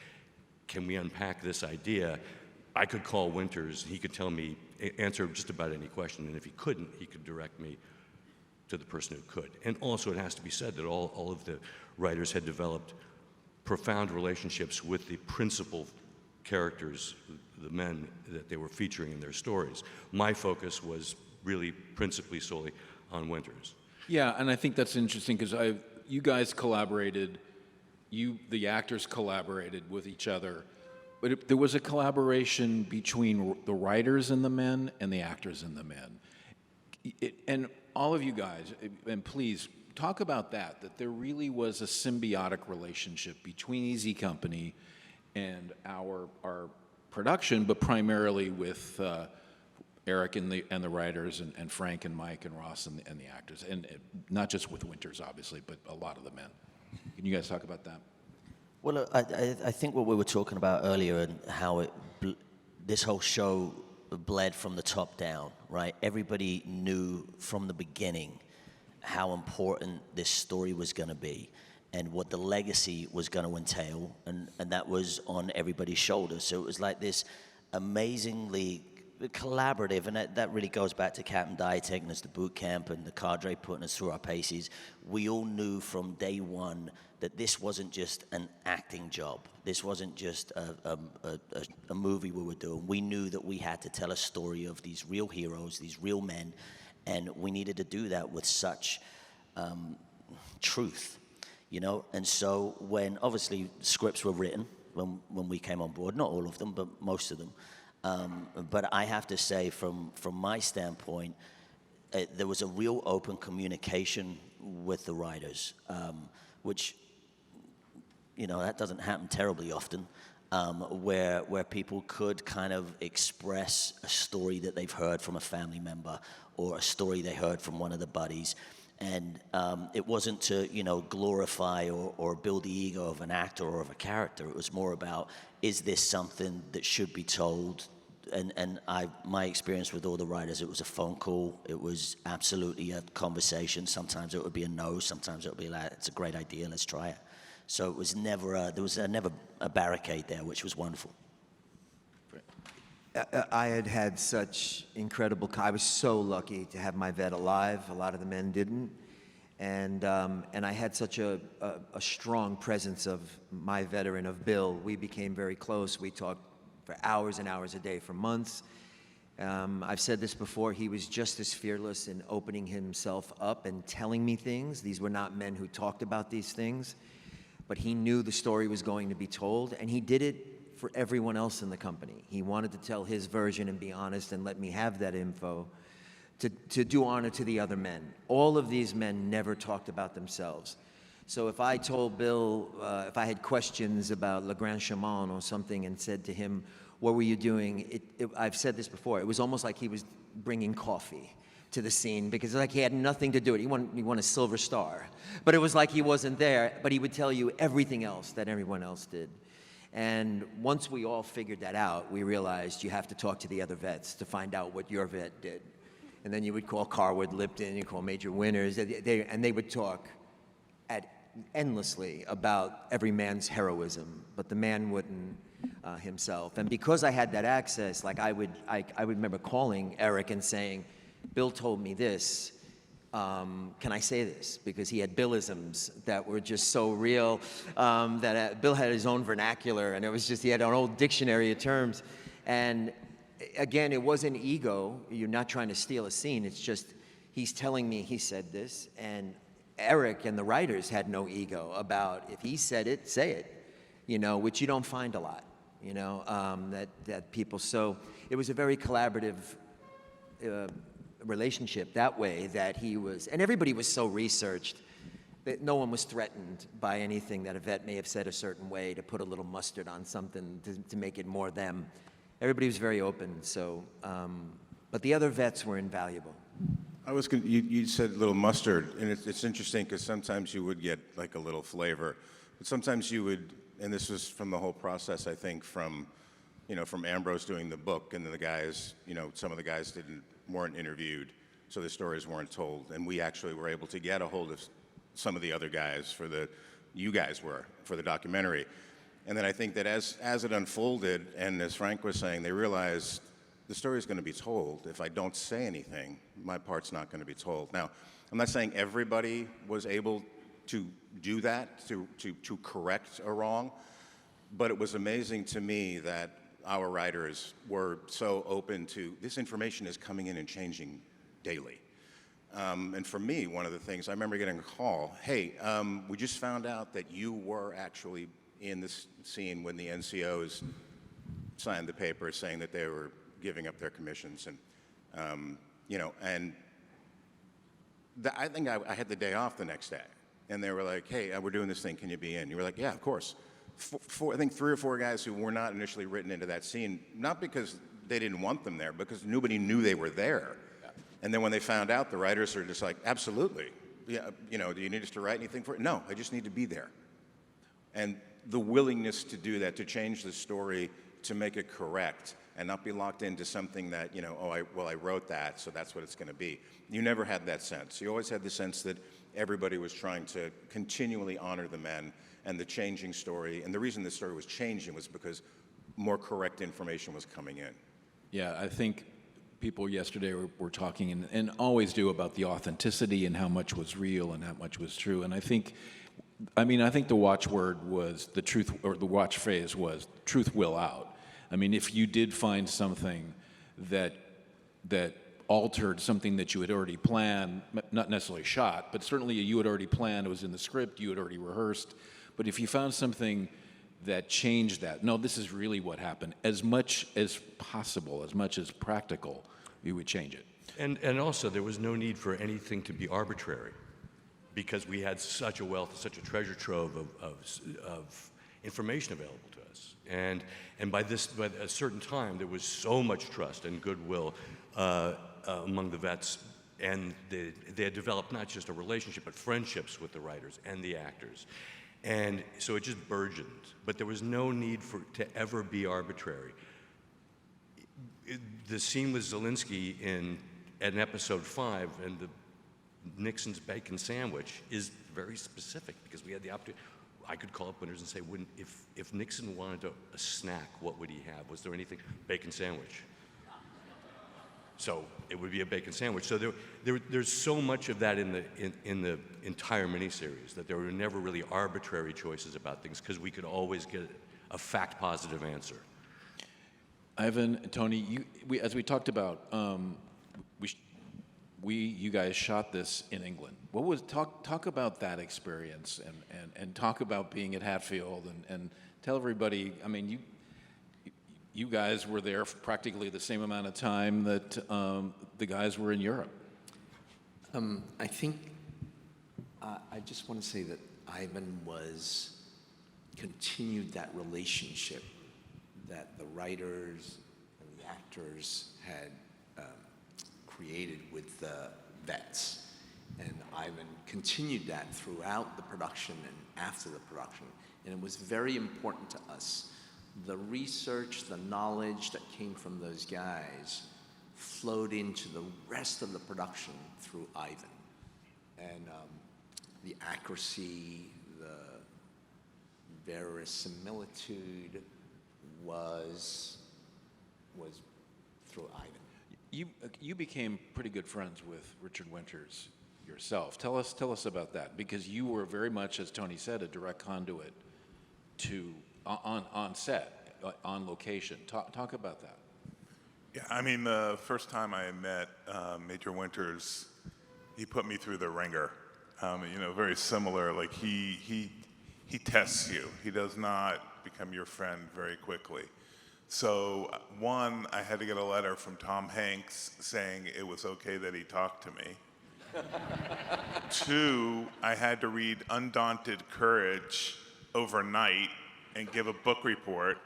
can we unpack this idea? I could call Winters, he could tell me, answer just about any question, and if he couldn't, he could direct me to the person who could. And also it has to be said that all of the writers had developed profound relationships with the principal characters, the men that they were featuring in their stories. My focus was really principally solely on Winters. Yeah, and I think that's interesting because you guys collaborated, the actors collaborated with each other, but there was a collaboration between the writers and the men and the actors and the men. And all of you guys, and please talk about that there really was a symbiotic relationship between Easy Company and our production, but primarily with Eric and the writers, and Frank and Mike and Ross and the actors, and not just with Winters, obviously, but a lot of the men. Can you guys talk about that? Well, I think what we were talking about earlier and how this whole show bled from the top down, right? Everybody knew from the beginning how important this story was going to be and what the legacy was going to entail, and that was on everybody's shoulders. So it was like this amazingly collaborative, and that really goes back to Captain Dye taking us to boot camp and the cadre putting us through our paces. We all knew from day one that this wasn't just an acting job. This wasn't just a movie we were doing. We knew that we had to tell a story of these real heroes, these real men, and we needed to do that with such truth, you know? And so when, obviously, scripts were written when we came on board, not all of them, but most of them. But I have to say, from my standpoint, there was a real open communication with the writers, which, you know, that doesn't happen terribly often, where people could kind of express a story that they've heard from a family member or a story they heard from one of the buddies. And it wasn't to, you know, glorify or build the ego of an actor or of a character. It was more about, is this something that should be told? And my experience with all the writers, it was a phone call. It was absolutely a conversation. Sometimes it would be a no. Sometimes it would be like, it's a great idea, let's try it. So it was never, there was never a barricade there, which was wonderful. I had such incredible, I was so lucky to have my vet alive. A lot of the men didn't. And I had such a strong presence of my veteran, of Bill. We became very close. We talked for hours and hours a day for months. I've said this before, he was just as fearless in opening himself up and telling me things. These were not men who talked about these things, but he knew the story was going to be told, and he did it for everyone else in the company. He wanted to tell his version and be honest and let me have that info to do honor to the other men. All of these men never talked about themselves. So if I told Bill, if I had questions about Le Grand Chemin or something and said to him, what were you doing? I've said this before, it was almost like he was bringing coffee to the scene because like he had nothing to do with it. He won a silver star. But it was like he wasn't there, but he would tell you everything else that everyone else did. And once we all figured that out, we realized you have to talk to the other vets to find out what your vet did. And then you would call Carwood, Lipton, you call Major Winters, and they would talk endlessly about every man's heroism, but the man wouldn't himself. And because I had that access, like I would remember calling Eric and saying, Bill told me this. Can I say this? Because he had Billisms that were just so real that Bill had his own vernacular, and it was just, he had an old dictionary of terms. And again, it wasn't ego. You're not trying to steal a scene. It's just, he's telling me he said this, and Eric and the writers had no ego about if he said it, say it, you know, which you don't find a lot, you know, that people, so it was a very collaborative relationship that way, that he was, and everybody was so researched that no one was threatened by anything that a vet may have said a certain way to put a little mustard on something to make it more them. Everybody was very open, so, but the other vets were invaluable. You said little mustard, and it's interesting because sometimes you would get like a little flavor, but sometimes you would, and this was from the whole process, I think, from from Ambrose doing the book, and then the guys, some of the guys weren't interviewed, so the stories weren't told. And we actually were able to get a hold of some of the other guys for the documentary. And then I think that as it unfolded, and as Frank was saying, they realized the story is going to be told. If I don't say anything, my part's not going to be told. Now, I'm not saying everybody was able to do that, to correct a wrong, but it was amazing to me that our writers were so open to, this information is coming in and changing daily. And for me, one of the things, I remember getting a call, hey, we just found out that you were actually in this scene when the NCOs signed the paper saying that they were giving up their commissions. And, I think I had the day off the next day. And they were like, hey, we're doing this thing, can you be in? You were like, yeah, of course. I think 3 or 4 guys who were not initially written into that scene, not because they didn't want them there, because nobody knew they were there. And then when they found out, the writers are just like, absolutely. Yeah, do you need us to write anything for it? No, I just need to be there. And the willingness to do that, to change the story, to make it correct, and not be locked into something that, I wrote that, so that's what it's going to be. You never had that sense. You always had the sense that everybody was trying to continually honor the men and the changing story. And the reason the story was changing was because more correct information was coming in. Yeah, I think people yesterday were talking and always do about the authenticity and how much was real and how much was true. And I think the watchword was the truth, or the watch phrase was truth will out. I mean, if you did find something that altered something that you had already planned, not necessarily shot, but certainly you had already planned, it was in the script, you had already rehearsed. But if you found something that changed that, no, this is really what happened, as much as possible, as much as practical, we would change it. And also, there was no need for anything to be arbitrary, because we had such a wealth, such a treasure trove of information available to us. And by a certain time, there was so much trust and goodwill among the vets, and they had developed not just a relationship, but friendships with the writers and the actors. And so it just burgeoned, but there was no need to ever be arbitrary. The scene with Zelensky in episode 5 and Nixon's bacon sandwich is very specific, because we had the opportunity. I could call up winners and say, if Nixon wanted a snack, what would he have? Was there anything? Bacon sandwich. So it would be a bacon sandwich. So there's so much of that in the entire miniseries, that there were never really arbitrary choices about things, because we could always get a fact-positive answer. Ivan, Tony, as we talked about, you guys shot this in England. What was talk about that experience, and talk about being at Hatfield, and tell everybody. I mean, you guys were there for practically the same amount of time that the guys were in Europe. I think I just want to say that Ivan continued that relationship that the writers and the actors had created with the vets. And Ivan continued that throughout the production and after the production. And it was very important to us. The research, the knowledge that came from those guys flowed into the rest of the production through Ivan. And the accuracy, the verisimilitude was through Ivan. You became pretty good friends with Richard Winters yourself. Tell us about that, because you were very much, as Tony said, a direct conduit to on set, on location. Talk about that. Yeah, I mean, the first time I met Major Winters, he put me through the ringer. Very similar. Like he tests you. He does not become your friend very quickly. So one, I had to get a letter from Tom Hanks saying it was okay that he talked to me. 2, I had to read Undaunted Courage overnight and give a book report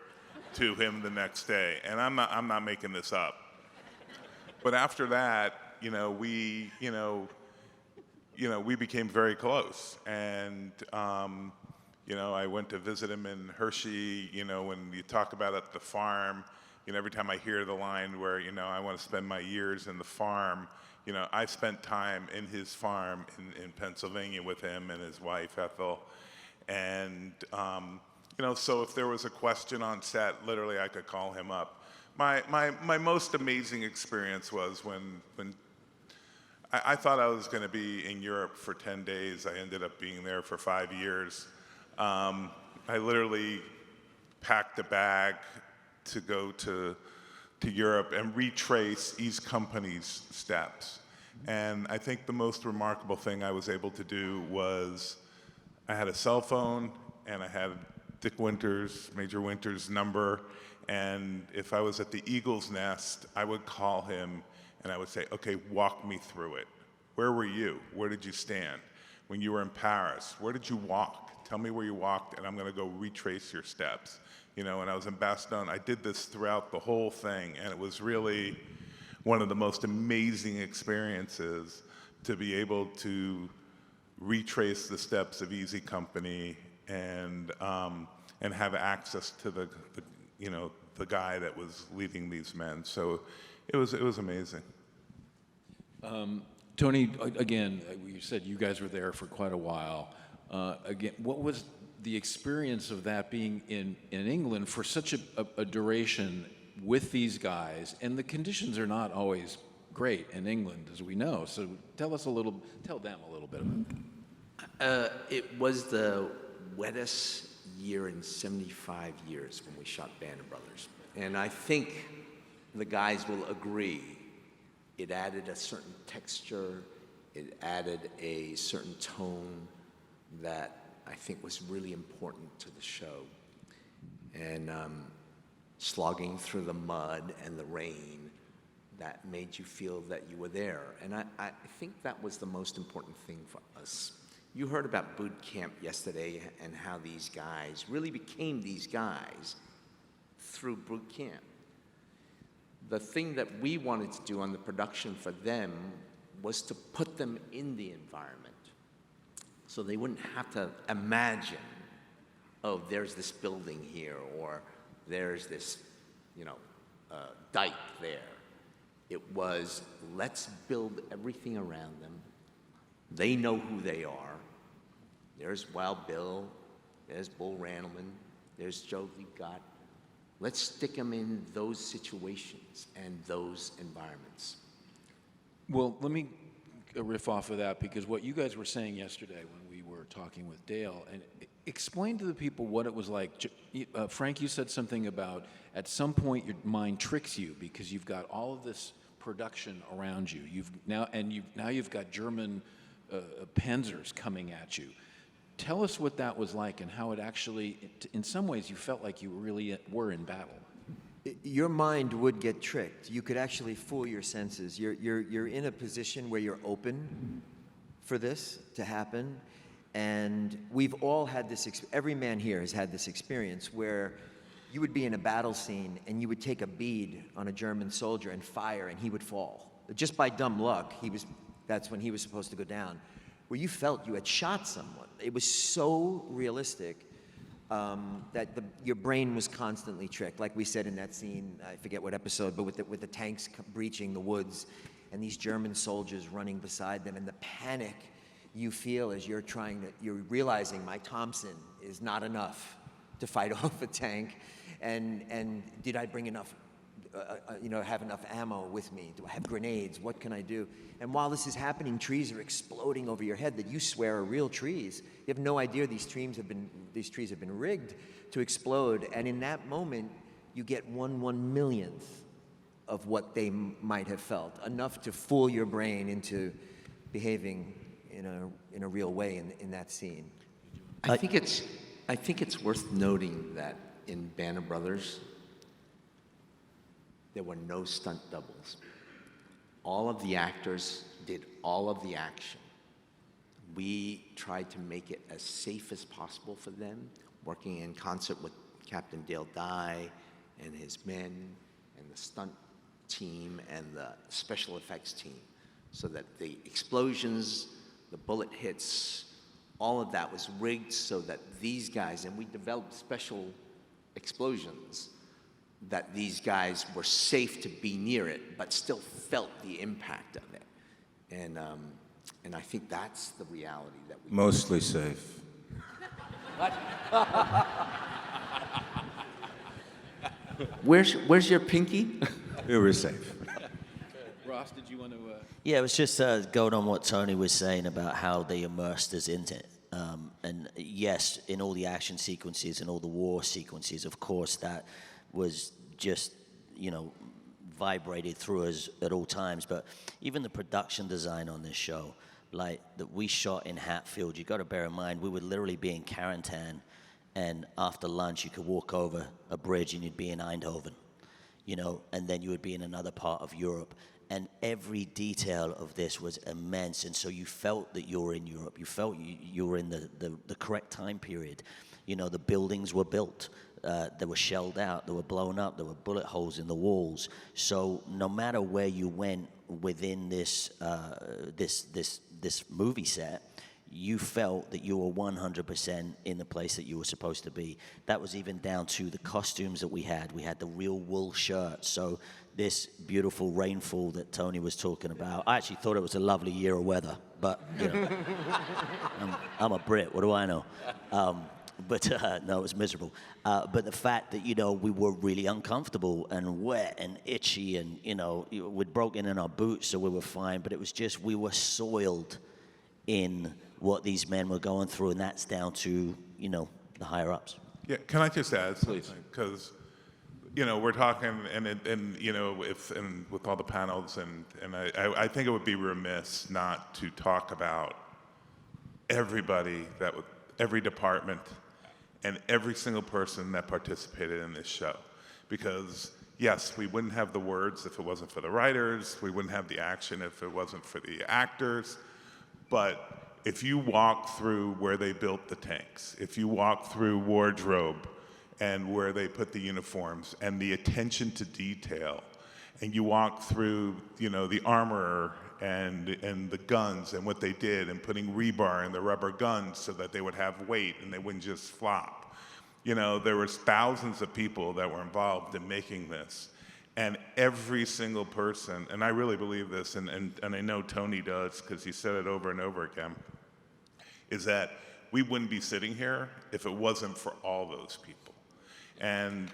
to him the next day. And I'm not making this up. But after that, we became very close. And You know, I went to visit him in Hershey. You know, when you talk about at the farm, you know, every time I hear the line where, you know, I want to spend my years in the farm, you know, I spent time in his farm in Pennsylvania with him and his wife, Ethel. And, you know, so if there was a question on set, literally I could call him up. My most amazing experience was when I thought I was going to be in Europe for 10 days. I ended up being there for 5 years. I literally packed a bag to go to Europe and retrace each company's steps. And I think the most remarkable thing I was able to do was I had a cell phone and I had Dick Winters, Major Winters' number. And if I was at the Eagle's Nest, I would call him and I would say, okay, walk me through it. Where were you? Where did you stand? When you were in Paris, where did you walk? Tell me where you walked and I'm gonna go retrace your steps. You know, when I was in Bastogne, I did this throughout the whole thing, and it was really one of the most amazing experiences to be able to retrace the steps of Easy Company and have access to the you know, the guy that was leading these men. So it was amazing. Tony, again, you said you guys were there for quite a while. Again, what was the experience of that being in England for such a duration with these guys? And the conditions are not always great in England, as we know. So tell them a little bit about it. It was the wettest year in 75 years when we shot Band of Brothers. And I think the guys will agree. It added a certain texture, it added a certain tone that I think was really important to the show. And slogging through the mud and the rain, that made you feel that you were there. And I think that was the most important thing for us. You heard about boot camp yesterday and how these guys really became these guys through boot camp. The thing that we wanted to do on the production for them was to put them in the environment so they wouldn't have to imagine, oh, there's this building here, or there's this, you know, dike there. It was, let's build everything around them. They know who they are. There's Wild Bill, there's Bull Randleman, there's Joe Gott. Let's stick them in those situations and those environments. Well, let me riff off of that, because what you guys were saying yesterday when we were talking with Dale, and explain to the people what it was like. Frank, you said something about at some point your mind tricks you because you've got all of this production around you. Now you've got German panzers coming at you. Tell us what that was like and how it actually, in some ways, you felt like you really were in battle. Your mind would get tricked. You could actually fool your senses. You're in a position where you're open for this to happen. And we've all had this, every man here has had this experience where you would be in a battle scene and you would take a bead on a German soldier and fire and he would fall. Just by dumb luck, that's when he was supposed to go down. Where you felt you had shot someone. It was so realistic that your brain was constantly tricked. Like we said in that scene, I forget what episode, but with the tanks breaching the woods and these German soldiers running beside them, and the panic you feel as you're realizing my Thompson is not enough to fight off a tank, and did I bring enough, have enough ammo with me? Do I have grenades? What can I do? And while this is happening, trees are exploding over your head that you swear are real trees. You have no idea these trees have been rigged to explode. And in that moment, you get 1/1,000,000th of what they might have felt, enough to fool your brain into behaving in a real way in that scene. I think it's worth noting that in Band of Brothers, there were no stunt doubles. All of the actors did all of the action. We tried to make it as safe as possible for them, working in concert with Captain Dale Dye and his men and the stunt team and the special effects team, so that the explosions, the bullet hits, all of that was rigged so that these guys, and we developed special explosions, that these guys were safe to be near it, but still felt the impact of it. And I think that's the reality that we... Mostly safe. Where's your pinky? We were safe. Ross, did you want to? Yeah, it was just going on what Tony was saying about how they immersed us into it. And yes, in all the action sequences and all the war sequences, of course, that was just, vibrated through us at all times. But even the production design on this show, like that we shot in Hatfield, you got to bear in mind, we would literally be in Carentan, and after lunch, you could walk over a bridge and you'd be in Eindhoven, and then you would be in another part of Europe. And every detail of this was immense. And so you felt that you were in Europe. You felt you were in the correct time period. The buildings were built. They were shelled out. They were blown up. There were bullet holes in the walls. So no matter where you went within this movie set, you felt that you were 100% in the place that you were supposed to be. That was even down to the costumes that we had. We had the real wool shirts. So this beautiful rainfall that Tony was talking about, I actually thought it was a lovely year of weather, but I'm a Brit, what do I know? But no, it was miserable. But the fact that, we were really uncomfortable and wet and itchy and, we'd broken in our boots, so we were fine, but it was just, we were soiled in what these men were going through, and that's down to, the higher-ups. Yeah, can I just add something? Because, we're talking, and with all the panels, and I think it would be remiss not to talk about everybody every department, and every single person that participated in this show. Because, yes, we wouldn't have the words if it wasn't for the writers, we wouldn't have the action if it wasn't for the actors, but if you walk through where they built the tanks, if you walk through wardrobe and where they put the uniforms and the attention to detail, and you walk through, the armor and the guns and what they did, and putting rebar in the rubber guns so that they would have weight and they wouldn't just flop. There was thousands of people that were involved in making this. And every single person, and I really believe this, and I know Tony does because he said it over and over again, is that we wouldn't be sitting here if it wasn't for all those people. And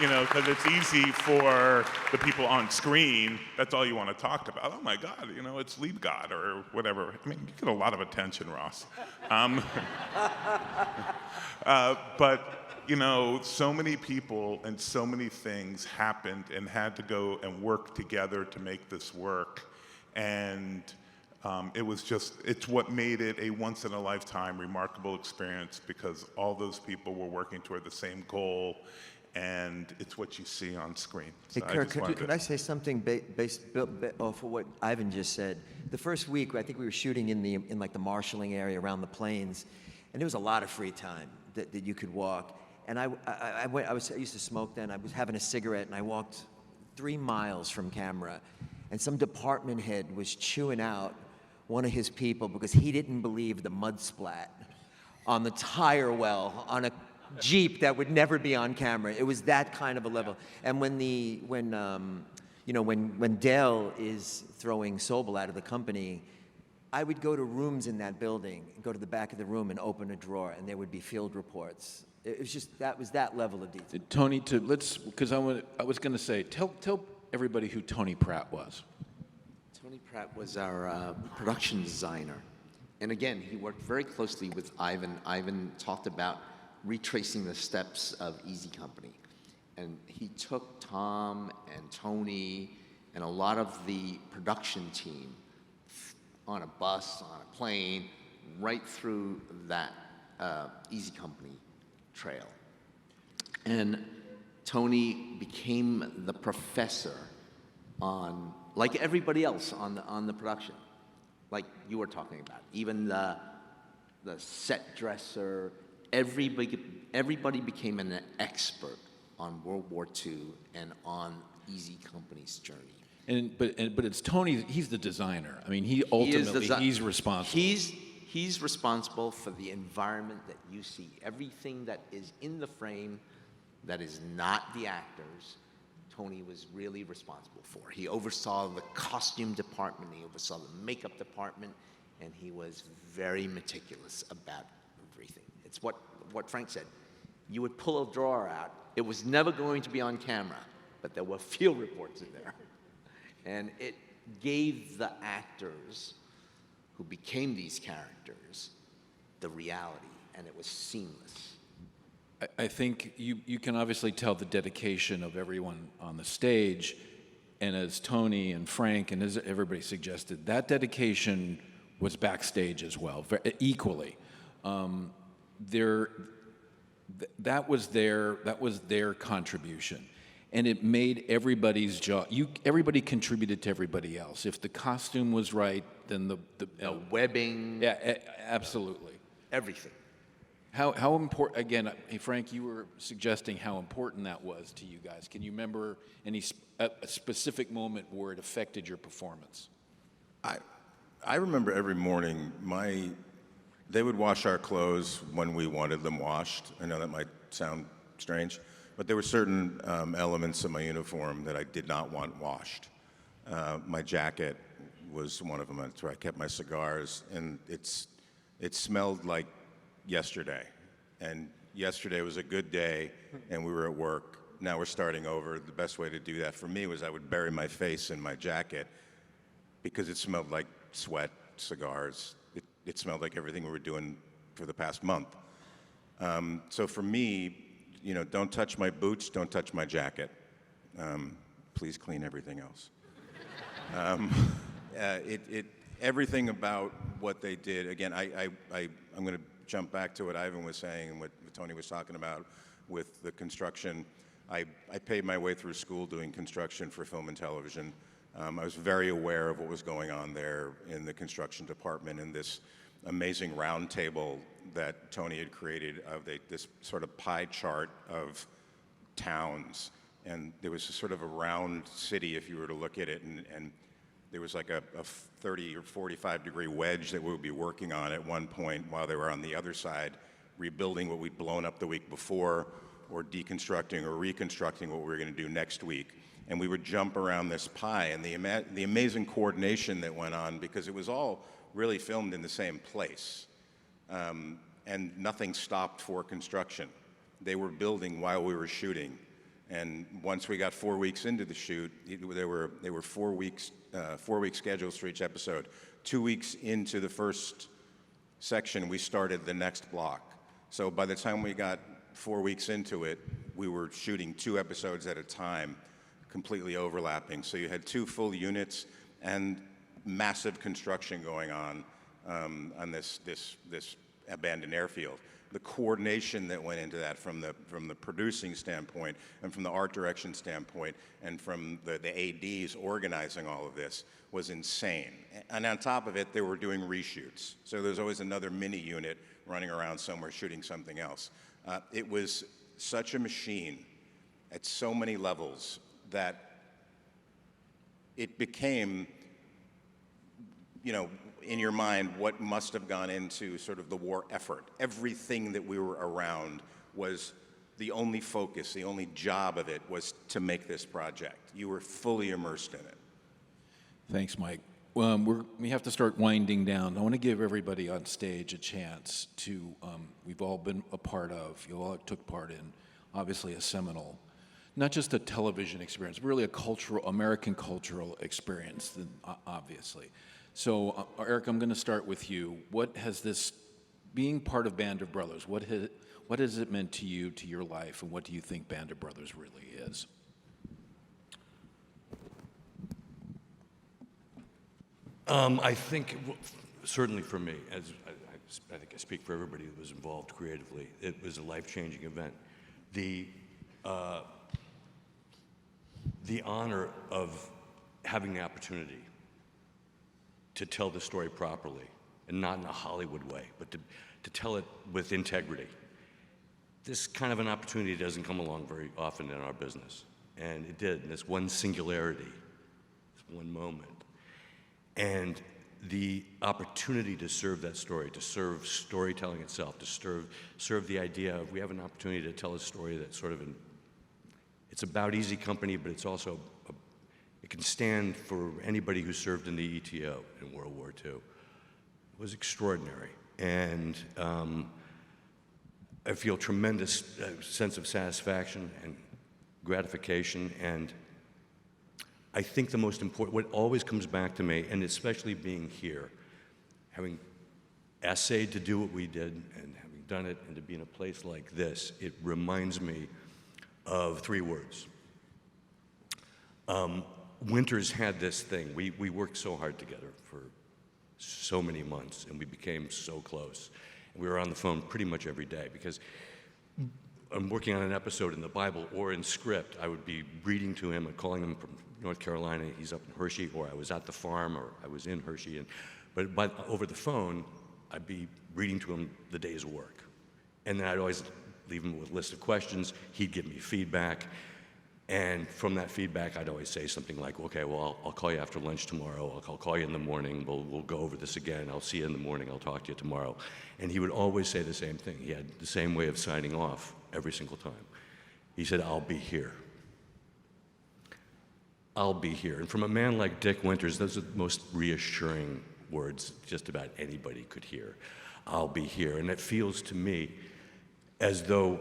because it's easy for the people on screen, that's all you want to talk about. Oh my God, it's Lead God or whatever. I mean, you get a lot of attention, Ross. But, so many people and so many things happened and had to go and work together to make this work. And it's what made it a once-in-a-lifetime remarkable experience, because all those people were working toward the same goal, and it's what you see on screen. Hey, So Kirk, could I say something based off of what Ivan just said? The first week, I think we were shooting in like the marshalling area around the planes, and there was a lot of free time that you could walk. And I used to smoke then. I was having a cigarette, and I walked 3 miles from camera, and some department head was chewing out one of his people because he didn't believe the mud splat on the tire well on a Jeep that would never be on camera. It was that kind of a level. And when Dale is throwing Sobel out of the company, I would go to rooms in that building and go to the back of the room and open a drawer, and there would be field reports. It was just, that was that level of detail. Tony, because I was going to say, tell everybody who Tony Pratt was. Tony Pratt was our production designer. And again, he worked very closely with Ivan. Ivan talked about retracing the steps of Easy Company. And he took Tom and Tony and a lot of the production team on a bus, on a plane, right through that Easy Company trail. And Tony became the professor on, like everybody else on the production, like you were talking about. Even the set dresser, everybody became an expert on World War II and on Easy Company's journey. But it's Tony. He's the designer. I mean, he ultimately he's responsible. He's responsible for the environment that you see. Everything that is in the frame that is not the actors, Tony was really responsible for. He oversaw the costume department, he oversaw the makeup department, and he was very meticulous about everything. It's what Frank said. You would pull a drawer out. It was never going to be on camera, but there were field reports in there. And it gave the actors who became these characters the reality, and it was seamless. I think you can obviously tell the dedication of everyone on the stage, and as Tony and Frank and as everybody suggested, that dedication was backstage as well, equally. That was their contribution, and it made everybody's job. Everybody contributed to everybody else. If the costume was right, then the webbing. Yeah, absolutely. Everything. How important? Again, hey Frank, you were suggesting how important that was to you guys. Can you remember a specific moment where it affected your performance? I remember every morning they would wash our clothes when we wanted them washed. I know that might sound strange, but there were certain elements of my uniform that I did not want washed. My jacket was one of them. That's where I kept my cigars, and it smelled like yesterday. And yesterday was a good day, and we were at work. Now we're starting over. The best way to do that for me was I would bury my face in my jacket because it smelled like sweat, cigars. It smelled like everything we were doing for the past month. So for me, don't touch my boots, don't touch my jacket. Please clean everything else. Everything about what they did, again, I'm going to jump back to what Ivan was saying and what Tony was talking about with the construction. I paid my way through school doing construction for film and television. I was very aware of what was going on there in the construction department and this amazing round table that Tony had created of this sort of pie chart of towns. And there was a sort of a round city if you were to look at it, and there was like a 30 or 45 degree wedge that we would be working on at one point while they were on the other side, rebuilding what we'd blown up the week before, or deconstructing or reconstructing what we were going to do next week. And we would jump around this pie, and the amazing coordination that went on, because it was all really filmed in the same place. And nothing stopped for construction. They were building while we were shooting. And once we got 4 weeks into the shoot, they were 4 weeks, 4-week schedules for each episode. 2 weeks into the first section, we started the next block. So by the time we got 4 weeks into it, we were shooting 2 episodes at a time, completely overlapping. So you had 2 full units and massive construction going on this abandoned airfield. The coordination that went into that from the producing standpoint and from the art direction standpoint and from the ADs organizing all of this was insane. And on top of it, they were doing reshoots. So there's always another mini unit running around somewhere shooting something else. It was such a machine at so many levels that it became, in your mind, what must have gone into sort of the war effort. Everything that we were around was the only focus, the only job of it was to make this project. You were fully immersed in it. Thanks, Mike. We have to start winding down. I want to give everybody on stage a chance to, we've all been a part of, you all took part in, obviously a seminal, not just a television experience, but really a American cultural experience, obviously. So, Eric, I'm going to start with you. What has this, being part of Band of Brothers, what has it meant to you, to your life, and what do you think Band of Brothers really is? I think, certainly for me, as I think I speak for everybody who was involved creatively, it was a life-changing event. The honor of having the opportunity to tell the story properly, and not in a Hollywood way, but to tell it with integrity. This kind of an opportunity doesn't come along very often in our business, and it did, and this one singularity one moment. And the opportunity to serve that story, to serve storytelling itself, to serve the idea of we have an opportunity to tell a story that's sort of it's about Easy Company, but it's also, it can stand for anybody who served in the ETO in World War II. It was extraordinary. And I feel tremendous sense of satisfaction and gratification, and I think the most important, what always comes back to me, and especially being here, having essayed to do what we did and having done it and to be in a place like this, it reminds me of 3 words. Winters had this thing. We worked so hard together for so many months, and we became so close. And we were on the phone pretty much every day because I'm working on an episode in the Bible or in script. I would be reading to him and calling him from North Carolina. He's up in Hershey, or I was at the farm, or I was in Hershey. But over the phone, I'd be reading to him the day's work. And then I'd always leave him with a list of questions. He'd give me feedback. And from that feedback, I'd always say something like, okay, well, I'll call you after lunch tomorrow. I'll call you in the morning. We'll go over this again. I'll see you in the morning. I'll talk to you tomorrow. And he would always say the same thing. He had the same way of signing off every single time. He said, I'll be here. I'll be here. And from a man like Dick Winters, those are the most reassuring words just about anybody could hear. I'll be here. And it feels to me as though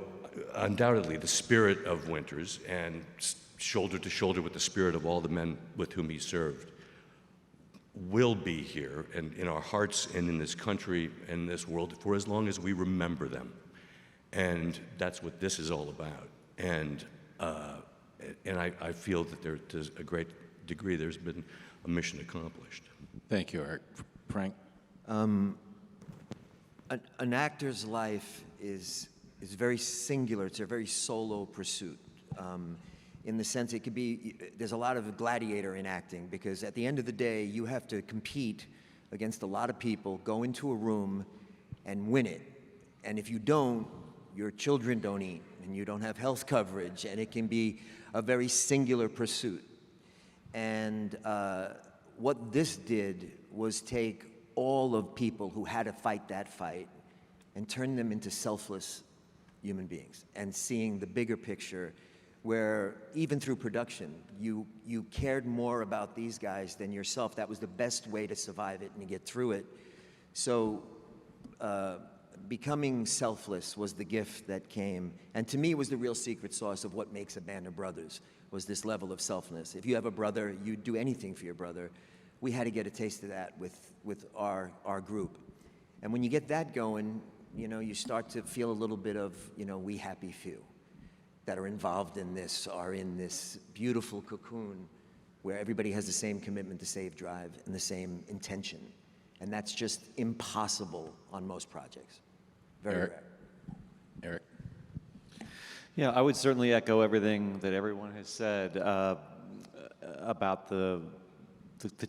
undoubtedly the spirit of Winters, and shoulder to shoulder with the spirit of all the men with whom he served, will be here and in our hearts and in this country and this world for as long as we remember them. And that's what this is all about. And I feel that to a great degree there's been a mission accomplished. Thank you, Eric. Frank? An actor's life is very singular. It's a very solo pursuit. In the sense it could be, there's a lot of gladiator in acting, because at the end of the day, you have to compete against a lot of people, go into a room and win it. And if you don't, your children don't eat, and you don't have health coverage, and it can be a very singular pursuit. And what this did was take all of people who had to fight that fight and turn them into selfless human beings, and seeing the bigger picture where even through production, you cared more about these guys than yourself. That was the best way to survive it and to get through it. So becoming selfless was the gift that came. And to me, it was the real secret sauce of what makes a band of brothers, was this level of selflessness. If you have a brother, you'd do anything for your brother. We had to get a taste of that with our group. And when you get that going, you know, you start to feel a little bit of, you know, we happy few that are involved in this, are in this beautiful cocoon where everybody has the same commitment to save drive and the same intention. And that's just impossible on most projects. Very rare. Eric? Yeah, I would certainly echo everything that everyone has said about the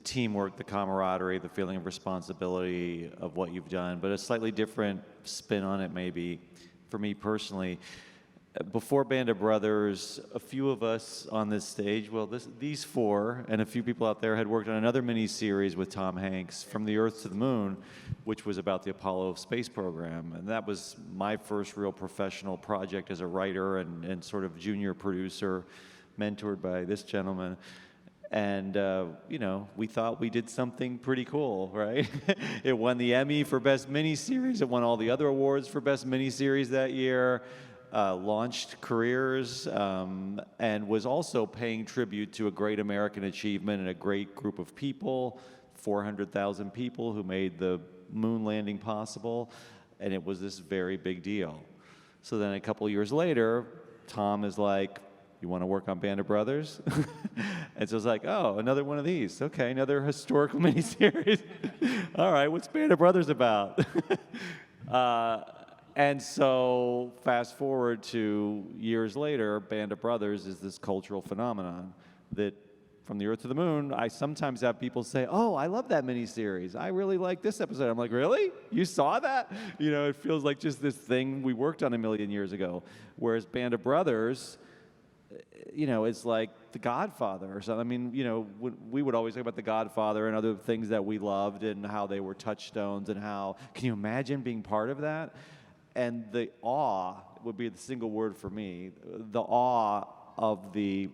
teamwork, the camaraderie, the feeling of responsibility of what you've done, but a slightly different spin on it maybe for me personally. Before Band of Brothers, a few of us on this stage, well, these 4 and a few people out there had worked on another mini-series with Tom Hanks, From the Earth to the Moon, which was about the Apollo space program. And that was my first real professional project as a writer and sort of junior producer, mentored by this gentleman. And, you know, we thought we did something pretty cool, right? It won the Emmy for Best Miniseries. It won all the other awards for Best Miniseries that year. Launched careers, and was also paying tribute to a great American achievement and a great group of people, 400,000 people who made the moon landing possible, and it was this very big deal. So then a couple years later, Tom is like, you want to work on Band of Brothers? And so it's like, oh, another one of these. Okay, another historical miniseries. All right, what's Band of Brothers about? And so fast forward to years later, Band of Brothers is this cultural phenomenon that From the Earth to the Moon, I sometimes have people say, oh, I love that miniseries. I really like this episode. I'm like, really? You saw that? You know, it feels like just this thing we worked on a million years ago. Whereas Band of Brothers, is like The Godfather or something. I mean, we would always talk about The Godfather and other things that we loved and how they were touchstones and how, can you imagine being part of that? And the awe would be the single word for me, the awe of the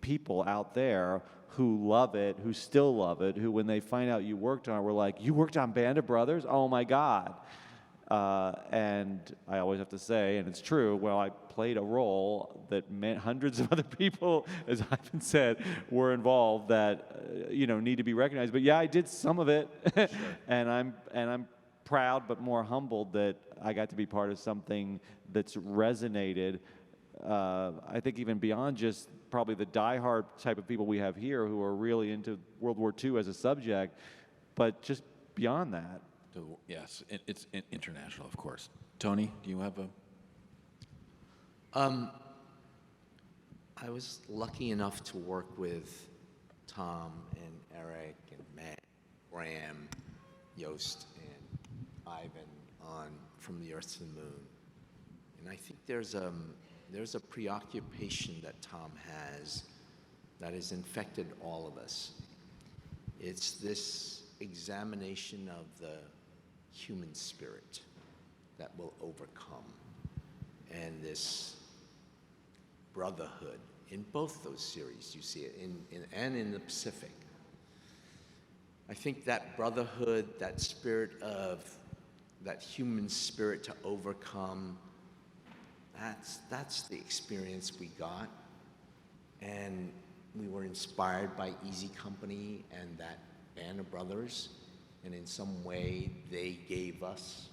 people out there who love it, who still love it, who when they find out you worked on it, were like, you worked on Band of Brothers? Oh my God. And I always have to say, and it's true, well, I played a role that meant hundreds of other people, as Ivan said, were involved that, need to be recognized. But yeah, I did some of it. Sure. and I'm proud but more humbled that I got to be part of something that's resonated, I think even beyond just probably the diehard type of people we have here who are really into World War II as a subject, but just beyond that. So, yes, it's international, of course. Tony, do you have a? I was lucky enough to work with Tom and Eric and Matt, Graham, Yost, and Ivan on From the Earth to the Moon. And I think there's a preoccupation that Tom has that has infected all of us. It's this examination of the human spirit that will overcome, and this brotherhood. In both those series, you see it, and in the Pacific. I think that brotherhood, that spirit of, that human spirit to overcome, that's the experience we got. And we were inspired by Easy Company and that Band of Brothers. And in some way, they gave us,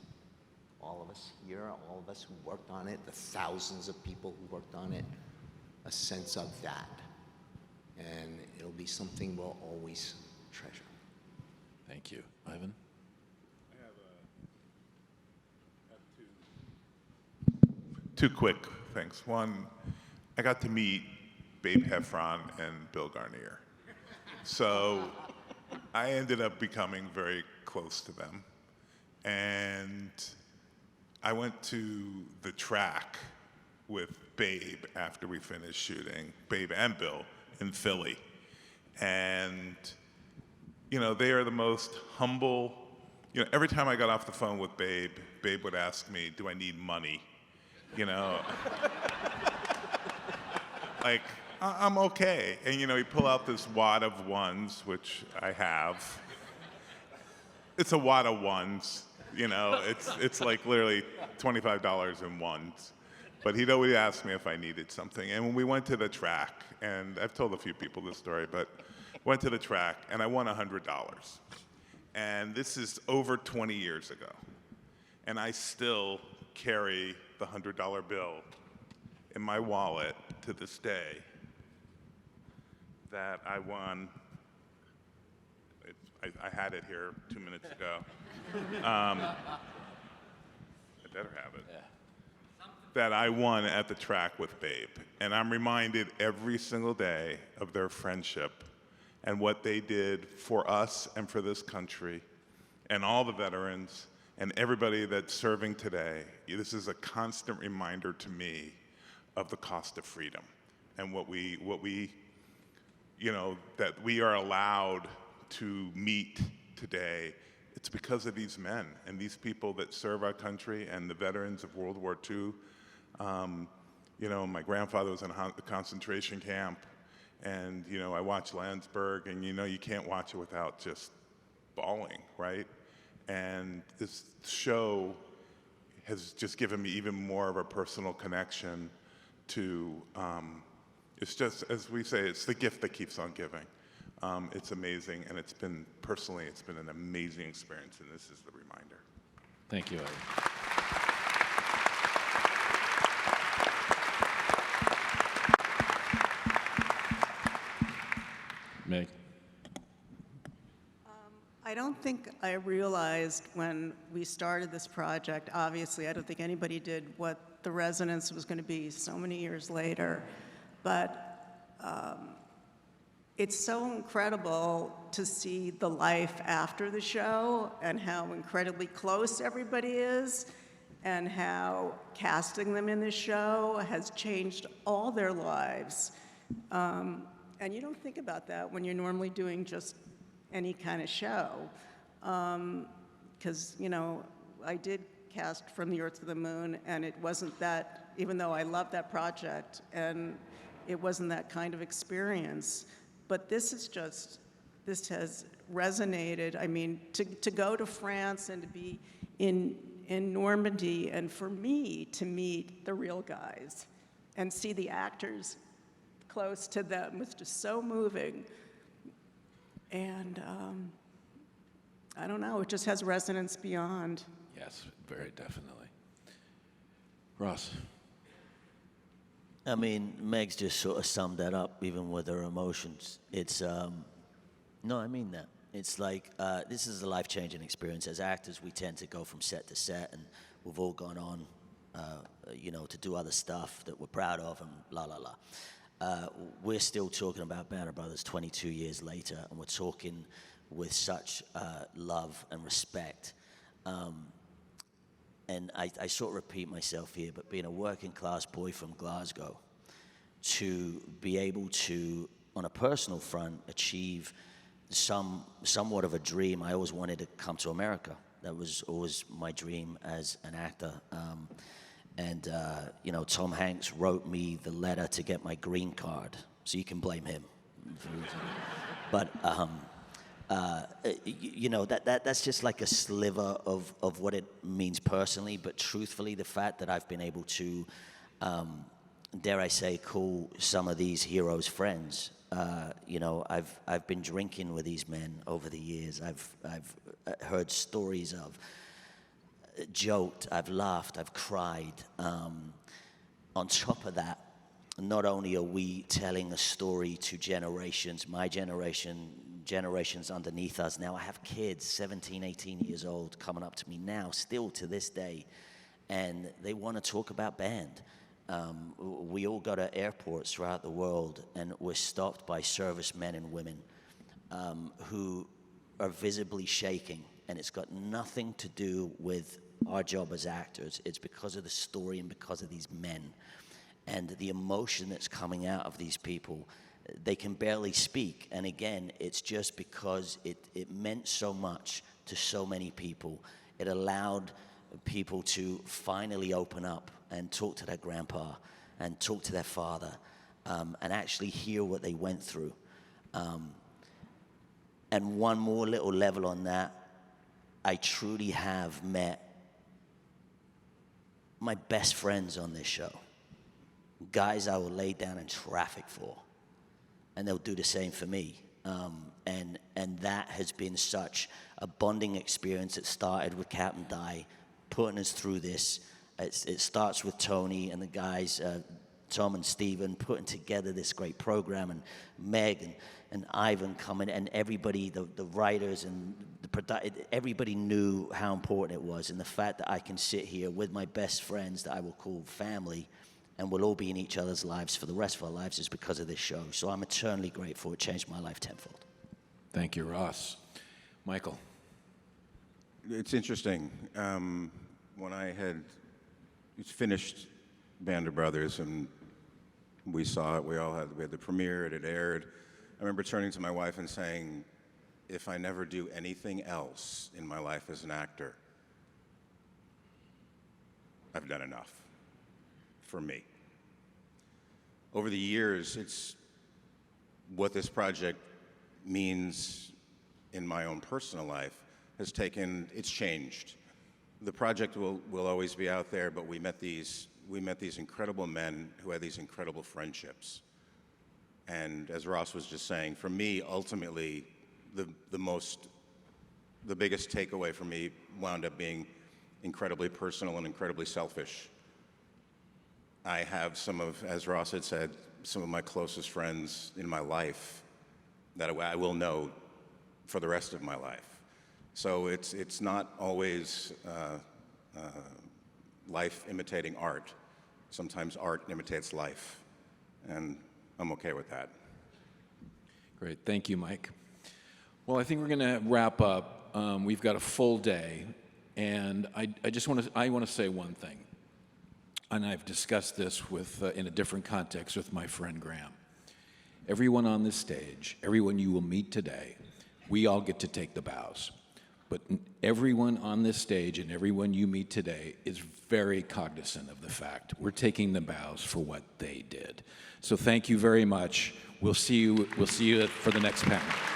all of us here, all of us who worked on it, the thousands of people who worked on it, a sense of that. And it'll be something we'll always treasure. Thank you. Ivan? I have two quick things. One, I got to meet Babe Heffron and Bill Garnier. So I ended up becoming very close to them. And I went to the track with Babe after we finished shooting, Babe and Bill, in Philly. And, they are the most humble, every time I got off the phone with Babe, Babe would ask me, do I need money? Like, I'm okay. And, he'd pull out this wad of ones, which I have. It's a wad of ones, it's like literally $25 in ones. But he'd always ask me if I needed something. And when we went to the track, and I've told a few people this story, but went to the track, and I won $100. And this is over 20 years ago. And I still carry the $100 bill in my wallet to this day that I won. I had it here 2 minutes ago. I better have it. Yeah. That I won at the track with Babe. And I'm reminded every single day of their friendship and what they did for us and for this country and all the veterans and everybody that's serving today. This is a constant reminder to me of the cost of freedom and what we that we are allowed to meet today. It's because of these men and these people that serve our country and the veterans of World War II. My grandfather was in a concentration camp, and, I watched Landsberg, and, you can't watch it without just bawling, right? And this show has just given me even more of a personal connection to, it's just, as we say, it's the gift that keeps on giving. It's amazing, and it's been an amazing experience, and this is the reminder. Thank you, Eddie. Meg? I don't think I realized when we started this project, obviously, I don't think anybody did, what the resonance was going to be so many years later. But it's so incredible to see the life after the show and how incredibly close everybody is. and how casting them in this show has changed all their lives. And you don't think about that when you're normally doing just any kind of show. Because, you know, I did cast From the Earth to the Moon, and it wasn't that, even though I loved that project, and it wasn't that kind of experience. But this has resonated. I mean, to go to France and to be in Normandy, and for me to meet the real guys and see the actors close to them was just so moving. And I don't know, it just has resonance beyond. Yes, very definitely. Ross. I mean, Meg's just sort of summed that up, even with her emotions. It's, no, I mean that. It's like, this is a life-changing experience. As actors, we tend to go from set to set, and we've all gone on, you know, to do other stuff that we're proud of, and la, la, la. We're still talking about Banner Brothers 22 years later, and we're talking with such love and respect. And I sort of repeat myself here, but being a working class boy from Glasgow, to be able to, on a personal front, achieve somewhat of a dream. I always wanted to come to America. That was always my dream as an actor. You know, Tom Hanks wrote me the letter to get my green card, so you can blame him. But you know, that's just like a sliver of what it means personally, but truthfully, the fact that I've been able to, dare I say, call some of these heroes friends. You know, I've been drinking with these men over the years. I've heard stories of, joked, I've laughed, I've cried. On top of that, not only are we telling a story to generations, my generation, generations underneath us. Now I have kids, 17, 18 years old, coming up to me now, still to this day, and they want to talk about band. We all go to airports throughout the world, and we're stopped by servicemen and women who are visibly shaking, and it's got nothing to do with our job as actors. It's because of the story and because of these men. And the emotion that's coming out of these people, they can barely speak. And again, it's just because it meant so much to so many people. It allowed people to finally open up and talk to their grandpa and talk to their father and actually hear what they went through. And one more little level on that, I truly have met my best friends on this show. Guys I will lay down in traffic for, and they'll do the same for me. And that has been such a bonding experience. It started with Captain Di putting us through this. It starts with Tony and the guys, Tom and Stephen, putting together this great program, and Meg and Ivan coming, and everybody, the writers and everybody knew how important it was. And the fact that I can sit here with my best friends that I will call family, and we'll all be in each other's lives for the rest of our lives, is because of this show. So I'm eternally grateful. It changed my life tenfold. Thank you, Ross. Michael. It's interesting. When I had finished Band of Brothers and we saw it, we had the premiere, it had aired. I remember turning to my wife and saying, if I never do anything else in my life as an actor, I've done enough for me. Over the years, it's what this project means in my own personal life has it's changed. The project will always be out there, but we met these incredible men who had these incredible friendships. And as Ross was just saying, for me, ultimately, the biggest takeaway for me wound up being incredibly personal and incredibly selfish. I have as Ross had said, some of my closest friends in my life that I will know for the rest of my life. So it's not always life imitating art. Sometimes art imitates life, and I'm okay with that. Great, thank you, Mike. Well, I think we're going to wrap up. We've got a full day, And I want to say one thing, and I've discussed this with in a different context with my friend Graham. Everyone on this stage, everyone you will meet today, we all get to take the bows. But everyone on this stage and everyone you meet today is very cognizant of the fact we're taking the bows for what they did. So thank you very much. We'll see you for the next panel.